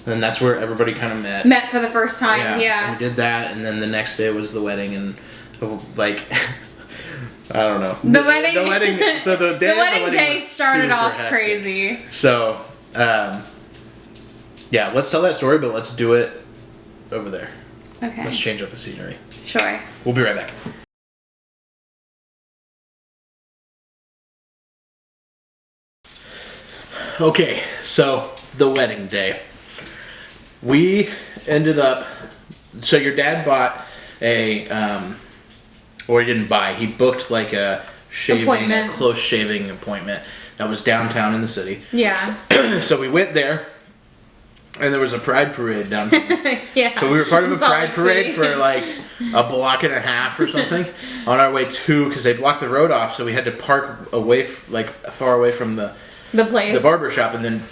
[SPEAKER 2] and that's where everybody kind of met.
[SPEAKER 1] Met for the first time, yeah.
[SPEAKER 2] And we did that, and then the next day was the wedding, and like I don't know.
[SPEAKER 1] The wedding.
[SPEAKER 2] The wedding. So the day
[SPEAKER 1] the
[SPEAKER 2] of
[SPEAKER 1] wedding day
[SPEAKER 2] was
[SPEAKER 1] started
[SPEAKER 2] super
[SPEAKER 1] off
[SPEAKER 2] hectic.
[SPEAKER 1] crazy.
[SPEAKER 2] So, yeah, let's tell that story, but let's do it over there.
[SPEAKER 1] Okay.
[SPEAKER 2] Let's change up the scenery.
[SPEAKER 1] Sure.
[SPEAKER 2] We'll be right back. Okay, so the wedding day. We ended up. So your dad bought a, or he didn't buy. He booked like a
[SPEAKER 1] Appointment.
[SPEAKER 2] close shaving appointment that was downtown in the city.
[SPEAKER 1] Yeah.
[SPEAKER 2] So we went there, and there was a pride parade downtown.
[SPEAKER 1] Yeah.
[SPEAKER 2] So we were part of a
[SPEAKER 1] Salt
[SPEAKER 2] pride
[SPEAKER 1] Lake
[SPEAKER 2] parade
[SPEAKER 1] City.
[SPEAKER 2] for like a block and a half or something on our way to, because they blocked the road off, so we had to park away, like far away from the
[SPEAKER 1] place.
[SPEAKER 2] barber shop and then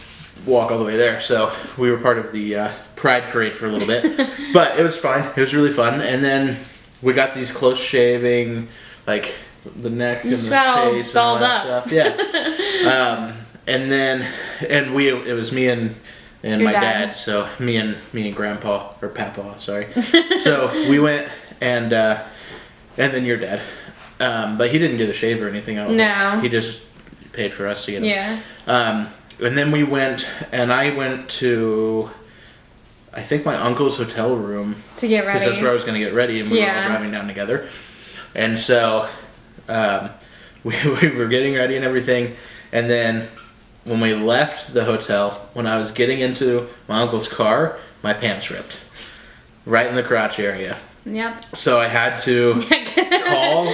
[SPEAKER 2] walk all the way there. So we were part of the pride parade for a little bit, but it was fun. It was really fun. And then we got these close shaving, like the neck and the
[SPEAKER 1] just got all
[SPEAKER 2] face and all
[SPEAKER 1] dolled
[SPEAKER 2] that
[SPEAKER 1] up.
[SPEAKER 2] stuff. Yeah. It was me and
[SPEAKER 1] Your
[SPEAKER 2] my
[SPEAKER 1] dad.
[SPEAKER 2] dad. So me and grandpa, or papa, sorry. So we went, and then your dad. But he didn't get a shave or anything. I don't
[SPEAKER 1] No.
[SPEAKER 2] think. He just paid for us to get him.
[SPEAKER 1] Yeah.
[SPEAKER 2] And then we went, and I went to, I think, my uncle's hotel room,
[SPEAKER 1] To get
[SPEAKER 2] because
[SPEAKER 1] ready.
[SPEAKER 2] that's where I was going to get ready, and we were all
[SPEAKER 1] Yeah.
[SPEAKER 2] driving down together. And so we were getting ready and everything, and then when we left the hotel, when I was getting into my uncle's car, my pants ripped right in the crotch area.
[SPEAKER 1] Yep.
[SPEAKER 2] So I had to call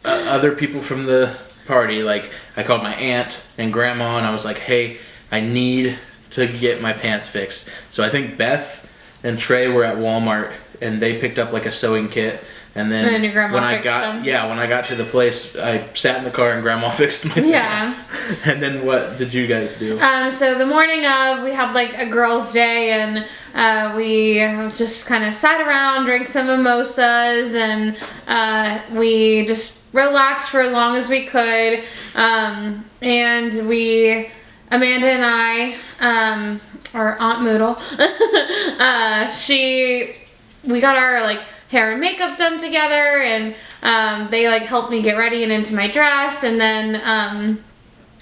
[SPEAKER 2] other people from the party. Like I called my aunt and grandma, and I was like, "Hey, I need to get my pants fixed." So I think Beth and Trey were at Walmart, and they picked up like a sewing kit. And then,
[SPEAKER 1] And then your grandma
[SPEAKER 2] when I
[SPEAKER 1] fixed
[SPEAKER 2] got
[SPEAKER 1] them?
[SPEAKER 2] when I got to the place, I sat in the car and grandma fixed my
[SPEAKER 1] Yeah.
[SPEAKER 2] pants. And then what did you guys do?
[SPEAKER 1] So the morning of, we had like a girls' day, and we just kind of sat around, drank some mimosas, and we just relaxed for as long as we could. And Amanda and I, our Aunt Moodle, we got our like hair and makeup done together, and they like helped me get ready and into my dress, and then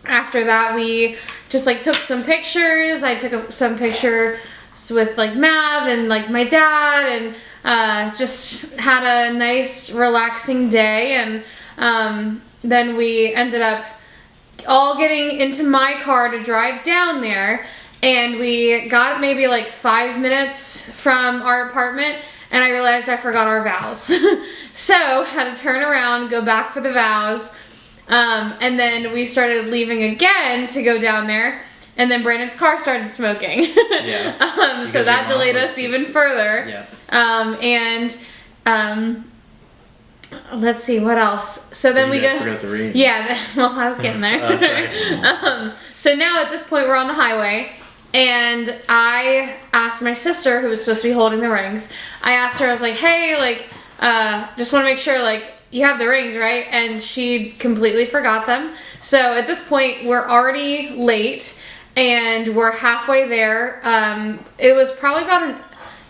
[SPEAKER 1] after that we just like took some pictures. I took some pictures with like Mav and like my dad, and just had a nice relaxing day, and then we ended up all getting into my car to drive down there, and we got maybe like 5 minutes from our apartment, and I realized I forgot our vows. So had to turn around, go back for the vows, And then we started leaving again to go down there. And then Brandon's car started smoking.
[SPEAKER 2] Yeah.
[SPEAKER 1] So that delayed us even further.
[SPEAKER 2] Yeah.
[SPEAKER 1] Let's see, what else? So then we go.
[SPEAKER 2] Forgot the ring.
[SPEAKER 1] Yeah, well, I was getting there.
[SPEAKER 2] Oh, sorry.
[SPEAKER 1] So now at this point, we're on the highway. And I asked my sister, who was supposed to be holding the rings, I asked her, I was like, hey, like, just want to make sure, like, you have the rings, right? And she completely forgot them. So at this point, we're already late. And we're halfway there. It was probably about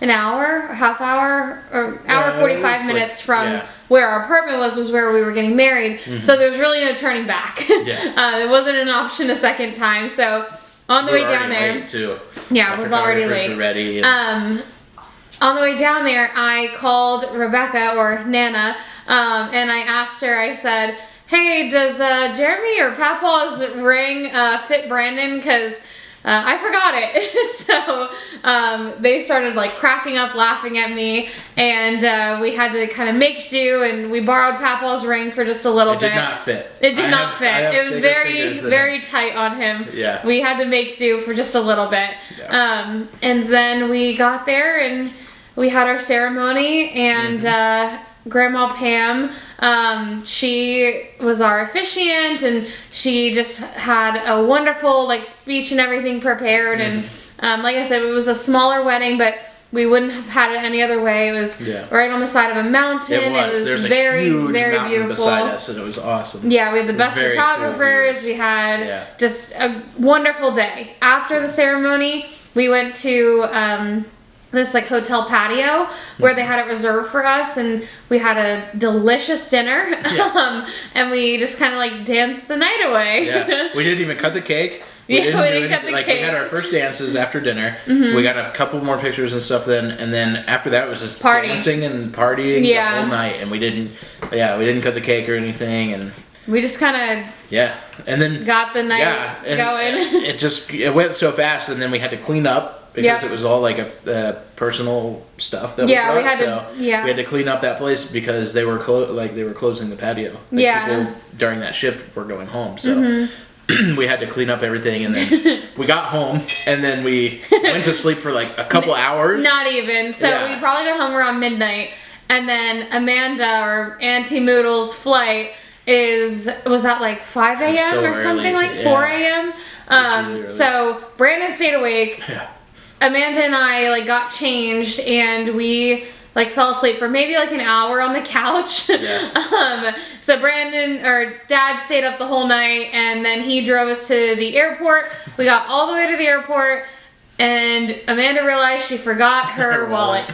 [SPEAKER 1] an hour, half hour, or hour 45 minutes from where our apartment was where we were getting married. So there was really no turning back. It wasn't an option a second time. So on the way down there,
[SPEAKER 2] late too.
[SPEAKER 1] Yeah, it was already late.
[SPEAKER 2] Ready
[SPEAKER 1] On the way down there, I called Rebecca, or Nana, and I asked her. I said, hey, does Jeremy or Papa's ring fit Brandon? Because I forgot it. So they started like cracking up, laughing at me, and we had to kind of make do, and we borrowed Papa's ring for just a little bit.
[SPEAKER 2] It did not fit.
[SPEAKER 1] It did not fit. It was very, very tight on him.
[SPEAKER 2] Yeah.
[SPEAKER 1] We had to make do for just a little bit.
[SPEAKER 2] Yeah.
[SPEAKER 1] And then we got there, and we had our ceremony, and Grandma Pam, she was our officiant, and she just had a wonderful like speech and everything prepared. And like I said, it was a smaller wedding, but we wouldn't have had it any other way. It was right on the side of a mountain. It was
[SPEAKER 2] There's
[SPEAKER 1] very,
[SPEAKER 2] a huge
[SPEAKER 1] very
[SPEAKER 2] mountain
[SPEAKER 1] beautiful
[SPEAKER 2] beside us, and it was awesome.
[SPEAKER 1] Yeah, we had the best
[SPEAKER 2] Very
[SPEAKER 1] photographers.
[SPEAKER 2] cool
[SPEAKER 1] We had just a wonderful day. After the ceremony, we went to this like hotel patio where they had it reserved for us, and we had a delicious dinner. And we just kind of like danced the night away.
[SPEAKER 2] We didn't even cut the cake.
[SPEAKER 1] We didn't cut the
[SPEAKER 2] cake. We had our first dances after dinner.
[SPEAKER 1] Mm-hmm.
[SPEAKER 2] We got a couple more pictures and stuff then, and then after that it was just dancing and partying the whole night, and we didn't cut the cake or anything, and
[SPEAKER 1] we just kind of
[SPEAKER 2] and then
[SPEAKER 1] got the night going.
[SPEAKER 2] It went so fast, and then we had to clean up because it was all like a personal stuff that we brought. We had to clean up that place because they were closing the patio. People during that shift were going home, so we had to clean up everything, and then we got home, and then we went to sleep for like a couple hours.
[SPEAKER 1] Not even. So we probably got home around midnight, and then Amanda, or Auntie Moodle's flight was at like 5 a.m. or something, like 4 a.m.
[SPEAKER 2] Really
[SPEAKER 1] so Brandon stayed awake. Amanda and I like got changed, and we like fell asleep for maybe like an hour on the couch. So Brandon, or Dad, stayed up the whole night, and then he drove us to the airport. We got all the way to the airport, and Amanda realized she forgot her wallet.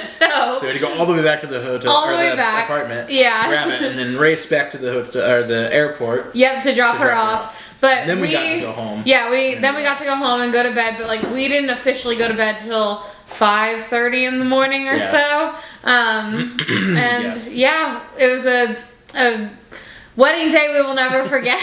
[SPEAKER 1] So
[SPEAKER 2] we had to go all the way back to the hotel, apartment, grab it, and then race back to the hotel or the airport.
[SPEAKER 1] To drop her off. But
[SPEAKER 2] and then we got to go home.
[SPEAKER 1] Yeah, then we got to go home and go to bed, but like we didn't officially go to bed till 5:30 in the morning or so. And it was a wedding day we will never forget.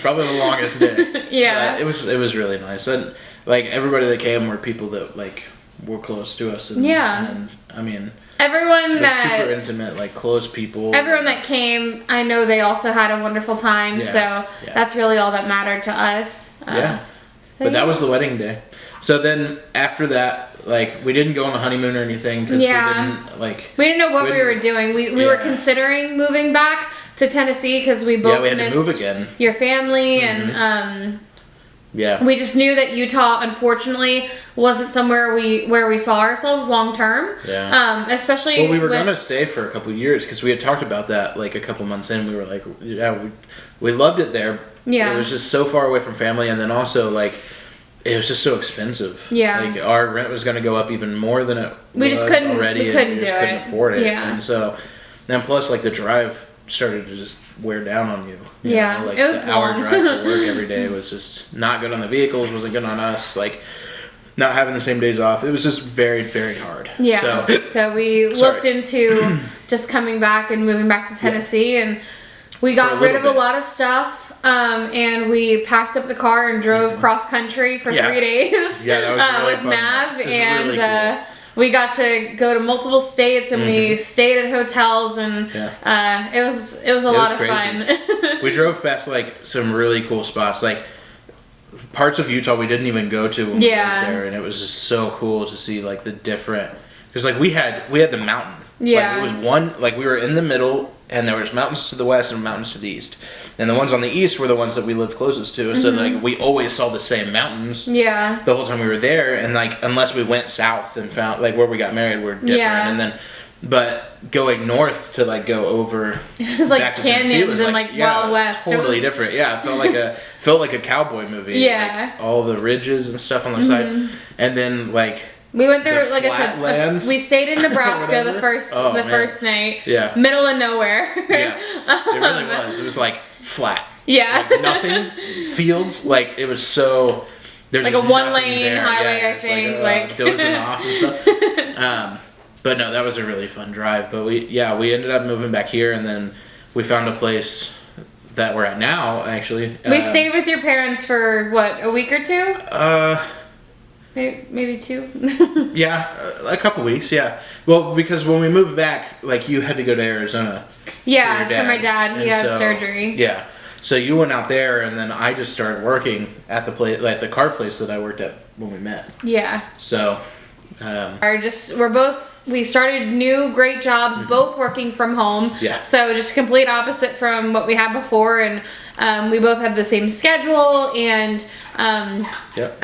[SPEAKER 2] Probably the longest day. It was really nice, and like everybody that came were people that like were close to us, and I mean,
[SPEAKER 1] everyone that
[SPEAKER 2] super intimate, like close people.
[SPEAKER 1] Everyone that came, I know they also had a wonderful time. So that's really all that mattered to us.
[SPEAKER 2] But that was the wedding day. So then after that, like we didn't go on a honeymoon or anything because we didn't know what we were doing. We were considering moving back to Tennessee because we both we had
[SPEAKER 1] missed
[SPEAKER 2] to move again.
[SPEAKER 1] Your family and. We just knew that Utah, unfortunately, wasn't somewhere where we saw ourselves long term. Especially.
[SPEAKER 2] Well, we were gonna stay for a couple of years because we had talked about that like a couple months in. We were like, we loved it there. It was just so far away from family, and then also like it was just so expensive. Like our rent was gonna go up even more than it was already.
[SPEAKER 1] We couldn't
[SPEAKER 2] afford it. And so, then plus like the drive started to just wear down on you. You know, like
[SPEAKER 1] it was
[SPEAKER 2] the hour
[SPEAKER 1] long.
[SPEAKER 2] drive to work every day was just not good on the vehicles, wasn't good on us. Like not having the same days off, it was just very, very hard.
[SPEAKER 1] So we looked into just coming back and moving back to Tennessee, and we got rid of a lot of stuff. And we packed up the car and drove cross country for 3 days.
[SPEAKER 2] That was really
[SPEAKER 1] with
[SPEAKER 2] fun.
[SPEAKER 1] Mav, and
[SPEAKER 2] really cool.
[SPEAKER 1] we got to go to multiple states, and we stayed at hotels, and it was a lot of fun.
[SPEAKER 2] We drove past like some really cool spots, like parts of Utah we didn't even go to when we lived there, and it was just so cool to see like the different, because like we had the mountain. Like, it was one, like we were in the middle, and there was mountains to the west and mountains to the east. And the ones on the east were the ones that we lived closest to. So like we always saw the same mountains. The whole time we were there, and like unless we went south and found like where we got married were different. And then, but going north to like go over,
[SPEAKER 1] it was like canyons and like Wild West.
[SPEAKER 2] Totally different. Yeah, it felt like a cowboy movie. Like, all the ridges and stuff on the side, and then like.
[SPEAKER 1] We went there, like I said, we stayed in Nebraska the first night. Middle of nowhere.
[SPEAKER 2] It really was. It was like flat.
[SPEAKER 1] Like
[SPEAKER 2] nothing. Fields. Like it was so. There's
[SPEAKER 1] like a 1-lane highway, I think. Like
[SPEAKER 2] dozing off and stuff. But no, that was a really fun drive. But we ended up moving back here, and then we found a place that we're at now. Actually,
[SPEAKER 1] we stayed with your parents for what, a week or two? Maybe 2.
[SPEAKER 2] A couple weeks. Well, because when we moved back, like you had to go to Arizona.
[SPEAKER 1] For my dad. He had surgery.
[SPEAKER 2] So you went out there, and then I just started working at the place, like the car place that I worked at when we met. So, we started new great jobs, both working from home. So just complete opposite from what we had before, and we both had the same schedule, and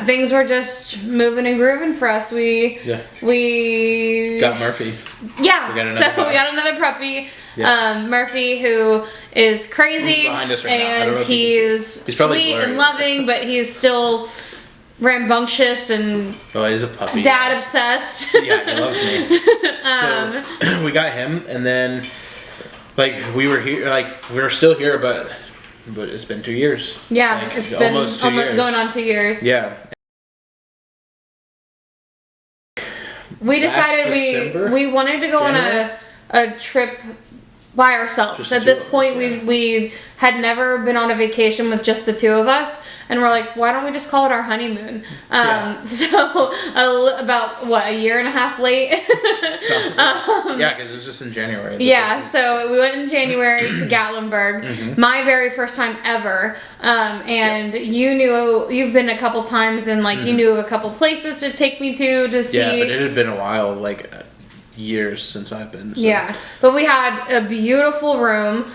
[SPEAKER 2] things were just moving and grooving for us. We got Murphy.
[SPEAKER 1] We got another puppy. Murphy, who is crazy, and he's sweet and loving, but he's still rambunctious and
[SPEAKER 2] he's a puppy.
[SPEAKER 1] Dad obsessed.
[SPEAKER 2] He loves me. So we got him, and then like we were here, like we were still here, but it's been 2 years.
[SPEAKER 1] It's been almost 2 years. Going on 2 years. We decided we wanted to go on a trip by ourselves. At this point, we had never been on a vacation with just the 2 of us, and we're like, why don't we just call it our honeymoon? So about a year and a half late.
[SPEAKER 2] Because it was just in January.
[SPEAKER 1] So we went in January to Gatlinburg, my very first time ever. And you've been a couple times, and like you knew of a couple places to take me to see.
[SPEAKER 2] Yeah, but it had been a while, like years since I've been. So.
[SPEAKER 1] But we had a beautiful room,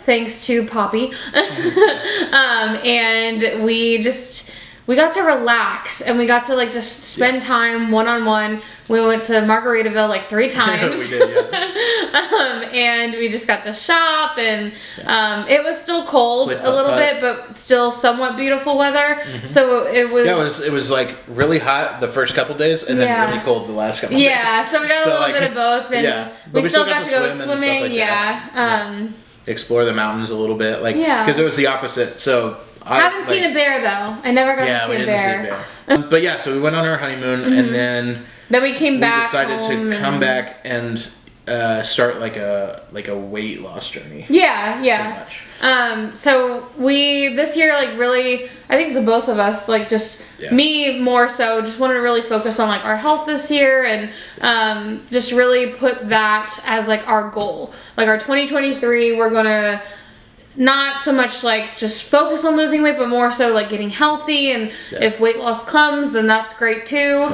[SPEAKER 1] thanks to Poppy. And we got to relax, and we got to like just spend time one-on-one. We went to Margaritaville like 3 times.
[SPEAKER 2] We did,
[SPEAKER 1] and we just got to shop, and it was still cold a little bit, but still somewhat beautiful weather. So it was.
[SPEAKER 2] It was like really hot the first couple days, and then really cold the last couple days.
[SPEAKER 1] So we got a little bit of both, and we still got to go swimming.
[SPEAKER 2] Explore the mountains a little bit, like because it was the opposite. So.
[SPEAKER 1] I haven't seen a bear though. I never got to see a bear.
[SPEAKER 2] But so we went on our honeymoon, and then
[SPEAKER 1] we came back.
[SPEAKER 2] We decided to come back and start like a weight loss journey.
[SPEAKER 1] Pretty much. So we this year like really, I think the both of us like just me more so just wanted to really focus on like our health this year, and just really put that as like our goal. Like our 2023, we're gonna. Not so much like just focus on losing weight, but more so like getting healthy, and if weight loss comes, then that's great too.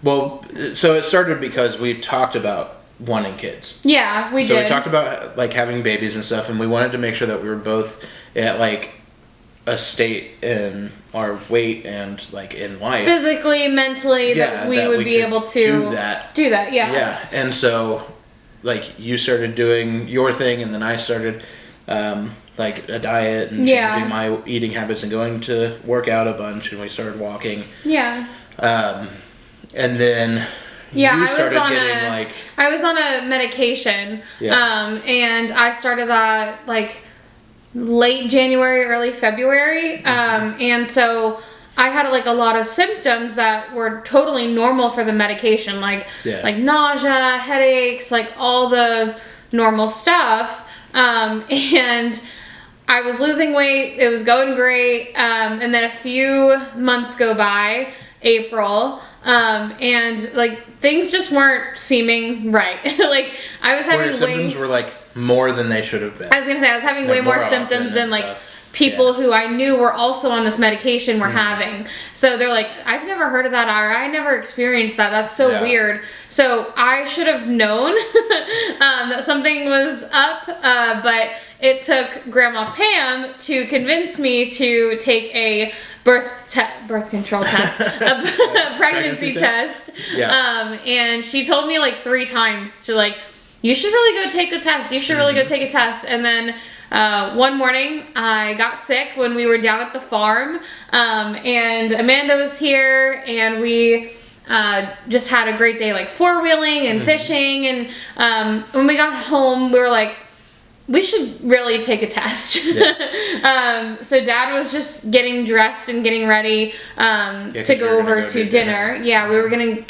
[SPEAKER 2] Well, so it started because we talked about wanting kids.
[SPEAKER 1] We did.
[SPEAKER 2] So we talked about like having babies and stuff, and we wanted to make sure that we were both at like a state in our weight and like in life,
[SPEAKER 1] physically, mentally, that we would be able to do that.
[SPEAKER 2] And so like you started doing your thing, and then I started like a diet and changing my eating habits and going to work out a bunch, and we started walking. And then you started
[SPEAKER 1] I was on a medication. And I started that like late January, early February. And so I had like a lot of symptoms that were totally normal for the medication, like nausea, headaches, like all the normal stuff. And I was losing weight, it was going great, and then a few months go by, April, And like things just weren't seeming right. Like I was
[SPEAKER 2] Where
[SPEAKER 1] having
[SPEAKER 2] your symptoms were like more than they should have been.
[SPEAKER 1] I was gonna say I was having way
[SPEAKER 2] Like,
[SPEAKER 1] more
[SPEAKER 2] more often
[SPEAKER 1] symptoms than
[SPEAKER 2] and
[SPEAKER 1] like
[SPEAKER 2] stuff.
[SPEAKER 1] people
[SPEAKER 2] Yeah.
[SPEAKER 1] who I knew were also on this medication were having. So they're like, I've never heard of that, or I never experienced that. That's so
[SPEAKER 2] Yeah.
[SPEAKER 1] weird. So I should have known that something was up, but it took Grandma Pam to convince me to take a birth control test, a pregnancy test.
[SPEAKER 2] Yeah.
[SPEAKER 1] And she told me like 3 times to like, you should really go take a test. You should really go take a test. And then one morning I got sick when we were down at the farm, and Amanda was here, and we just had a great day, like 4-wheeling and fishing. And when we got home, we were like, we should really take a test.
[SPEAKER 2] Yeah.
[SPEAKER 1] So Dad was just getting dressed and getting ready to
[SPEAKER 2] 'cause
[SPEAKER 1] go
[SPEAKER 2] you were gonna
[SPEAKER 1] over
[SPEAKER 2] go
[SPEAKER 1] to
[SPEAKER 2] do
[SPEAKER 1] dinner. Yeah, we were going to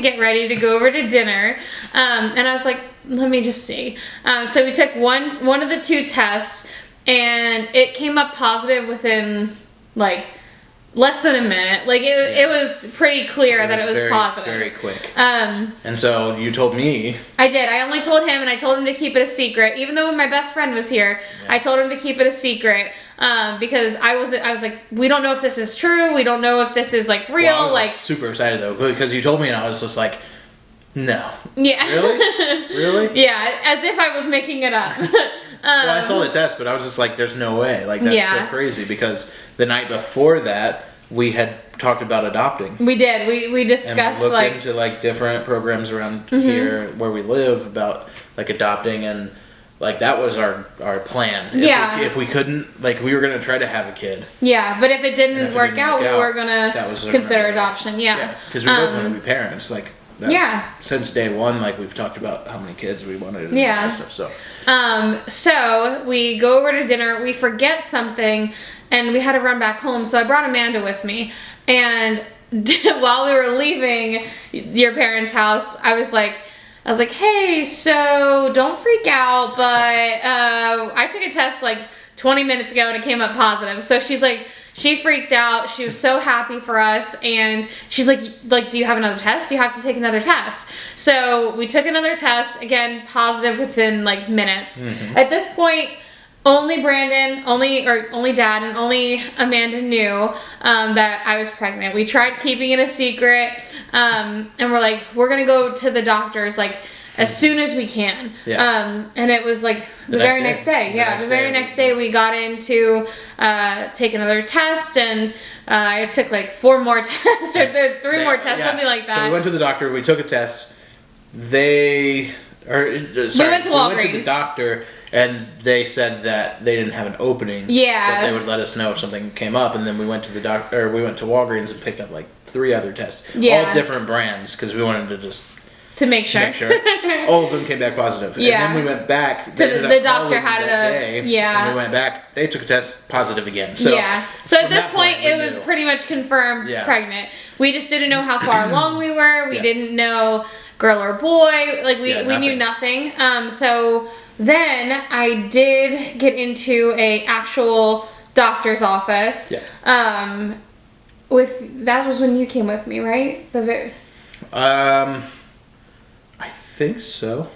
[SPEAKER 1] get ready to go over to dinner. And I was like, let me just see. So we took one of the 2 tests, and it came up positive within like less than a minute. Like it was pretty clear that it was
[SPEAKER 2] very,
[SPEAKER 1] positive.
[SPEAKER 2] very quick.
[SPEAKER 1] Um,
[SPEAKER 2] And so you told me.
[SPEAKER 1] I did. I only told him, and I told him to keep it a secret. Even though my best friend was here, I told him to keep it a secret, because I was like, we don't know if this is true. We don't know if this is like real.
[SPEAKER 2] Well, I was
[SPEAKER 1] like,
[SPEAKER 2] super excited though because you told me and I was just like, no.
[SPEAKER 1] yeah,
[SPEAKER 2] Really? Really?
[SPEAKER 1] yeah, as if I was making it up.
[SPEAKER 2] Well, I saw the test, but I was just like, there's no way. Like, that's so
[SPEAKER 1] Yeah.
[SPEAKER 2] crazy because the night before that, we had talked about adopting.
[SPEAKER 1] We did. We
[SPEAKER 2] And we
[SPEAKER 1] discussed
[SPEAKER 2] looked
[SPEAKER 1] like
[SPEAKER 2] into like different programs around here where we live about like adopting, and like that was our plan.
[SPEAKER 1] Yeah.
[SPEAKER 2] If we couldn't, like we were gonna try to have a kid.
[SPEAKER 1] yeah, but if it didn't
[SPEAKER 2] And if it
[SPEAKER 1] work
[SPEAKER 2] didn't
[SPEAKER 1] out,
[SPEAKER 2] work
[SPEAKER 1] we
[SPEAKER 2] out,
[SPEAKER 1] were gonna
[SPEAKER 2] that was
[SPEAKER 1] consider
[SPEAKER 2] another-
[SPEAKER 1] adoption. Yeah,
[SPEAKER 2] Because we both want to be parents. Like that's,
[SPEAKER 1] Yeah.
[SPEAKER 2] since day one, like we've talked about how many kids we wanted and
[SPEAKER 1] Yeah.
[SPEAKER 2] all that stuff. So
[SPEAKER 1] So we go over to dinner. We forget something, and we had to run back home. So I brought Amanda with me, and while we were leaving your parents' house, I was like, hey, so don't freak out, but I took a test like 20 minutes ago and it came up positive. So she's like, she freaked out. She was so happy for us, and she's like, do you have another test? You have to take another test. So we took another test, again, positive within like minutes. At this point, only Brandon, only Dad, and only Amanda knew that I was pregnant. We tried keeping it a secret, and we're like, we're gonna go to the doctors like as soon as we can.
[SPEAKER 2] Yeah.
[SPEAKER 1] And it was like the very next day. The very next day we got in to take another test, and I took like 4 more tests or 3 more tests, something like that.
[SPEAKER 2] So we went to the doctor. We took a test. We went to
[SPEAKER 1] Walgreens.
[SPEAKER 2] the doctor, and they said that they didn't have an opening.
[SPEAKER 1] Yeah.
[SPEAKER 2] But they would let us know if something came up, and then we went to the doctor. We went to Walgreens and picked up like 3 other tests,
[SPEAKER 1] Yeah.
[SPEAKER 2] all different brands, because we wanted to just
[SPEAKER 1] to make sure.
[SPEAKER 2] make sure. All of them came back positive.
[SPEAKER 1] Yeah.
[SPEAKER 2] And then we went back.
[SPEAKER 1] To
[SPEAKER 2] ended
[SPEAKER 1] the
[SPEAKER 2] up
[SPEAKER 1] doctor
[SPEAKER 2] calling
[SPEAKER 1] had
[SPEAKER 2] that
[SPEAKER 1] a-
[SPEAKER 2] day,
[SPEAKER 1] yeah.
[SPEAKER 2] And we went back. They took a test positive again. So
[SPEAKER 1] yeah. So at
[SPEAKER 2] from
[SPEAKER 1] this
[SPEAKER 2] that
[SPEAKER 1] point,
[SPEAKER 2] we
[SPEAKER 1] it was
[SPEAKER 2] knew.
[SPEAKER 1] pretty much confirmed
[SPEAKER 2] Yeah.
[SPEAKER 1] pregnant. We just didn't know how far along we were. We
[SPEAKER 2] Yeah.
[SPEAKER 1] didn't know girl or boy. Like we knew nothing. So then I did get into a actual doctor's office.
[SPEAKER 2] Yeah.
[SPEAKER 1] That was when you came with me, right?
[SPEAKER 2] I think so.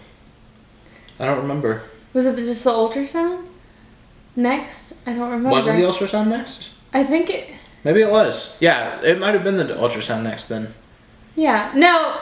[SPEAKER 2] I don't remember.
[SPEAKER 1] Was it just the ultrasound? Next? I don't remember.
[SPEAKER 2] Wasn't the ultrasound next?
[SPEAKER 1] I think it.
[SPEAKER 2] Maybe it was. Yeah, it might have been the ultrasound next then.
[SPEAKER 1] Yeah. No,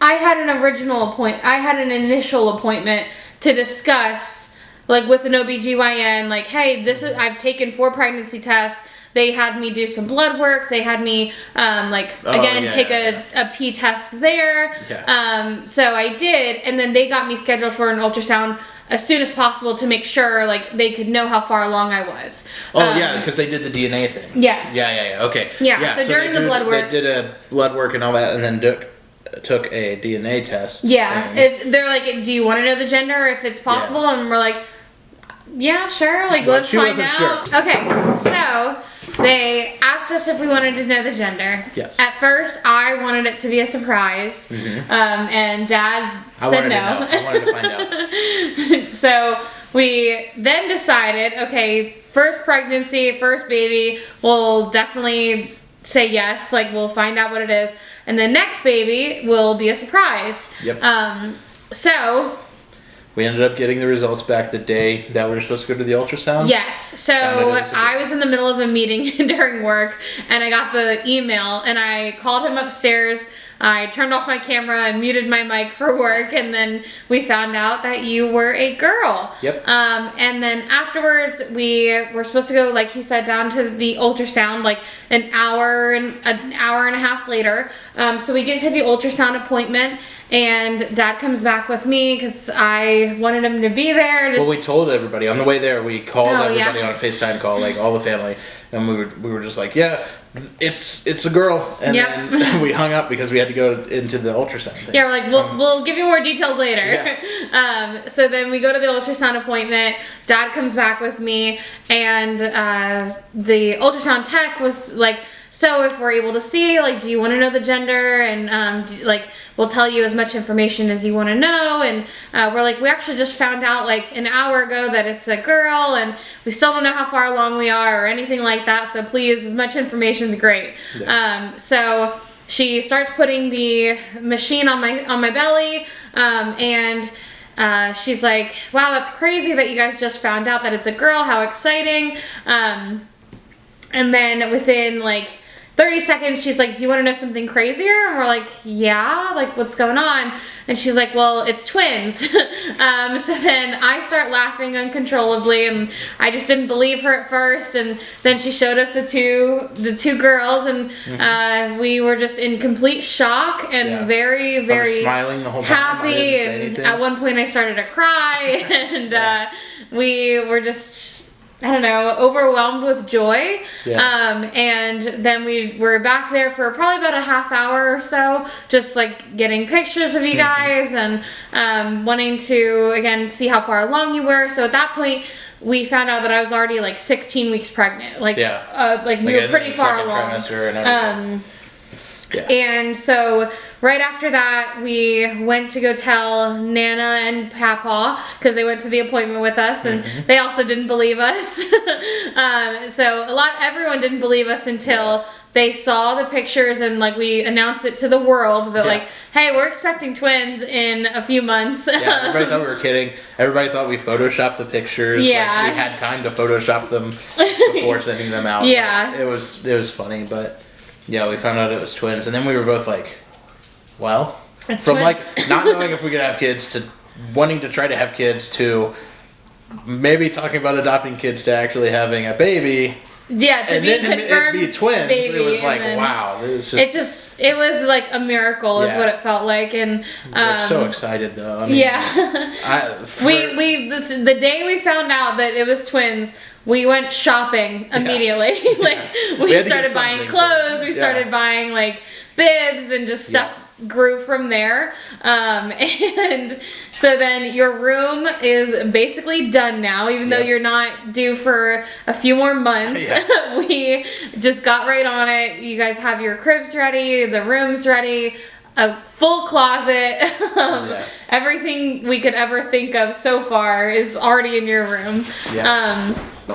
[SPEAKER 1] I had an initial appointment to discuss, like, with an OBGYN, like, hey, I've taken 4 pregnancy tests. They had me do some blood work. They had me, take a P test there.
[SPEAKER 2] Yeah.
[SPEAKER 1] So I did, and then they got me scheduled for an ultrasound as soon as possible to make sure, like, they could know how far along I was.
[SPEAKER 2] Oh, yeah, because they did the DNA thing.
[SPEAKER 1] Yes.
[SPEAKER 2] Yeah, okay.
[SPEAKER 1] Yeah, so during the blood work-
[SPEAKER 2] They did a blood work and all that, and then took a DNA test.
[SPEAKER 1] Yeah,
[SPEAKER 2] thing.
[SPEAKER 1] if they're like, do you want to know the gender if it's possible?
[SPEAKER 2] Yeah.
[SPEAKER 1] And we're like, yeah, sure. Like,
[SPEAKER 2] Well,
[SPEAKER 1] let's
[SPEAKER 2] she
[SPEAKER 1] find
[SPEAKER 2] wasn't
[SPEAKER 1] out.
[SPEAKER 2] sure.
[SPEAKER 1] Okay, so they asked us if we wanted to know the gender.
[SPEAKER 2] Yes.
[SPEAKER 1] At first, I wanted it to be a surprise, and Dad said no.
[SPEAKER 2] I wanted to find out.
[SPEAKER 1] So we then decided, okay, first pregnancy, first baby, we'll definitely say yes, like we'll find out what it is, and the next baby will be a surprise.
[SPEAKER 2] Yep.
[SPEAKER 1] So
[SPEAKER 2] we ended up getting the results back the day that we were supposed to go to the ultrasound.
[SPEAKER 1] yes, so I was in the middle of a meeting during work, and I got the email, and I called him upstairs. I turned off my camera and muted my mic for work, and then we found out that you were a girl.
[SPEAKER 2] Yep.
[SPEAKER 1] And then afterwards, we were supposed to go, like he said, down to the ultrasound, like an hour and a half later. So we get to the ultrasound appointment, and Dad comes back with me because I wanted him to be there.
[SPEAKER 2] Well, we told everybody on the way there. We called everybody
[SPEAKER 1] yeah.
[SPEAKER 2] on a FaceTime call, like all the family, and we were just like, yeah, it's a girl, and
[SPEAKER 1] Yep.
[SPEAKER 2] then we hung up because we had to go into the ultrasound thing.
[SPEAKER 1] Yeah, we're like, we'll give you more details later.
[SPEAKER 2] Yeah.
[SPEAKER 1] So then we go to the ultrasound appointment. Dad comes back with me, and the ultrasound tech was like, so if we're able to see, like, do you want to know the gender? And we'll tell you as much information as you want to know. And we're like, we actually just found out like an hour ago that it's a girl, and we still don't know how far along we are or anything like that. So please, as much information is great.
[SPEAKER 2] Yeah.
[SPEAKER 1] So she starts putting the machine on my belly, and she's like, wow, that's crazy that you guys just found out that it's a girl. How exciting. And then within like 30 seconds, she's like, do you want to know something crazier? And we're like, yeah, like what's going on? And she's like, well, it's twins. So then I start laughing uncontrollably, and I just didn't believe her at first. And then she showed us the two girls, and we were just in complete shock and very, very
[SPEAKER 2] I was smiling the whole time.
[SPEAKER 1] happy.
[SPEAKER 2] I didn't say
[SPEAKER 1] And
[SPEAKER 2] anything.
[SPEAKER 1] at one point I started to cry, and we were just, I don't know, overwhelmed with joy.
[SPEAKER 2] Yeah.
[SPEAKER 1] And then we were back there for probably about a half hour or so, just like getting pictures of you guys and wanting to, again, see how far along you were. So at that point, we found out that I was already like 16 weeks pregnant. Like, like we were pretty far along.
[SPEAKER 2] Trimester and everything.
[SPEAKER 1] And so right after that, we went to go tell Nana and Papa, because they went to the appointment with us, and they also didn't believe us. So everyone didn't believe us until they saw the pictures, and like we announced it to the world that like, hey, we're expecting twins in a few months.
[SPEAKER 2] Yeah, everybody thought we were kidding. Everybody thought we photoshopped the pictures.
[SPEAKER 1] Yeah.
[SPEAKER 2] Like, we had time to Photoshop them before sending them out.
[SPEAKER 1] Yeah.
[SPEAKER 2] Like, it was funny, but yeah, we found out it was twins, and then we were both like, well,
[SPEAKER 1] It's
[SPEAKER 2] from
[SPEAKER 1] twins.
[SPEAKER 2] like not knowing if we could have kids to wanting to try to have kids to maybe talking about adopting kids to actually having a baby.
[SPEAKER 1] Yeah, to
[SPEAKER 2] And
[SPEAKER 1] be
[SPEAKER 2] then
[SPEAKER 1] confirmed
[SPEAKER 2] it'd be twins.
[SPEAKER 1] baby,
[SPEAKER 2] It was
[SPEAKER 1] and
[SPEAKER 2] like,
[SPEAKER 1] then
[SPEAKER 2] wow.
[SPEAKER 1] it was like a miracle is
[SPEAKER 2] Yeah.
[SPEAKER 1] what it felt like. And
[SPEAKER 2] we're so excited though. I mean,
[SPEAKER 1] yeah. The day we found out that it was twins, we went shopping immediately. Like we
[SPEAKER 2] had to get
[SPEAKER 1] started buying
[SPEAKER 2] something
[SPEAKER 1] clothes,
[SPEAKER 2] for
[SPEAKER 1] we
[SPEAKER 2] them.
[SPEAKER 1] started buying like bibs and just stuff grew from there. And so then your room is basically done now, even though you're not due for a few more months. We just got right on it. You guys have your cribs ready, the room's ready, a full closet. Everything we could ever think of so far is already in your room.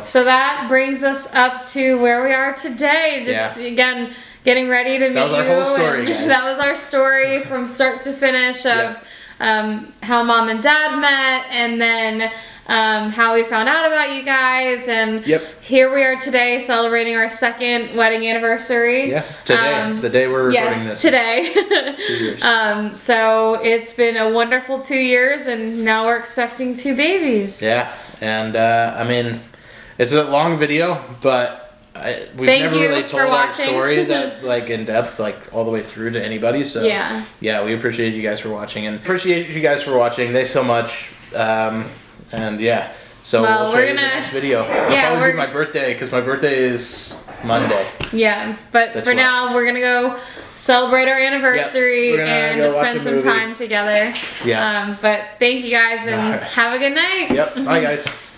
[SPEAKER 1] So that brings us up to where we are today. Just again, getting ready to meet you.
[SPEAKER 2] That was our whole story, guys.
[SPEAKER 1] That was our story from start to finish of how Mom and Dad met, and then how we found out about you guys, and here we are today celebrating our second wedding anniversary.
[SPEAKER 2] Yeah, today, the day we're recording this.
[SPEAKER 1] Today.
[SPEAKER 2] 2 years.
[SPEAKER 1] So it's been a wonderful 2 years, and now we're expecting 2 babies.
[SPEAKER 2] Yeah, and I mean, it's a long video, but we've
[SPEAKER 1] Thank
[SPEAKER 2] never
[SPEAKER 1] you
[SPEAKER 2] really
[SPEAKER 1] for
[SPEAKER 2] told our
[SPEAKER 1] watching.
[SPEAKER 2] story that like in depth, like all the way through to anybody. So yeah, we appreciate you guys for watching, and appreciate you guys for watching. Thanks so much. And yeah, so we'll show you the next video. It'll probably be my birthday, because my birthday is Monday.
[SPEAKER 1] Yeah, but for now we're gonna go celebrate our anniversary and just spend some time together. But thank you guys, and have a good night.
[SPEAKER 2] Bye guys.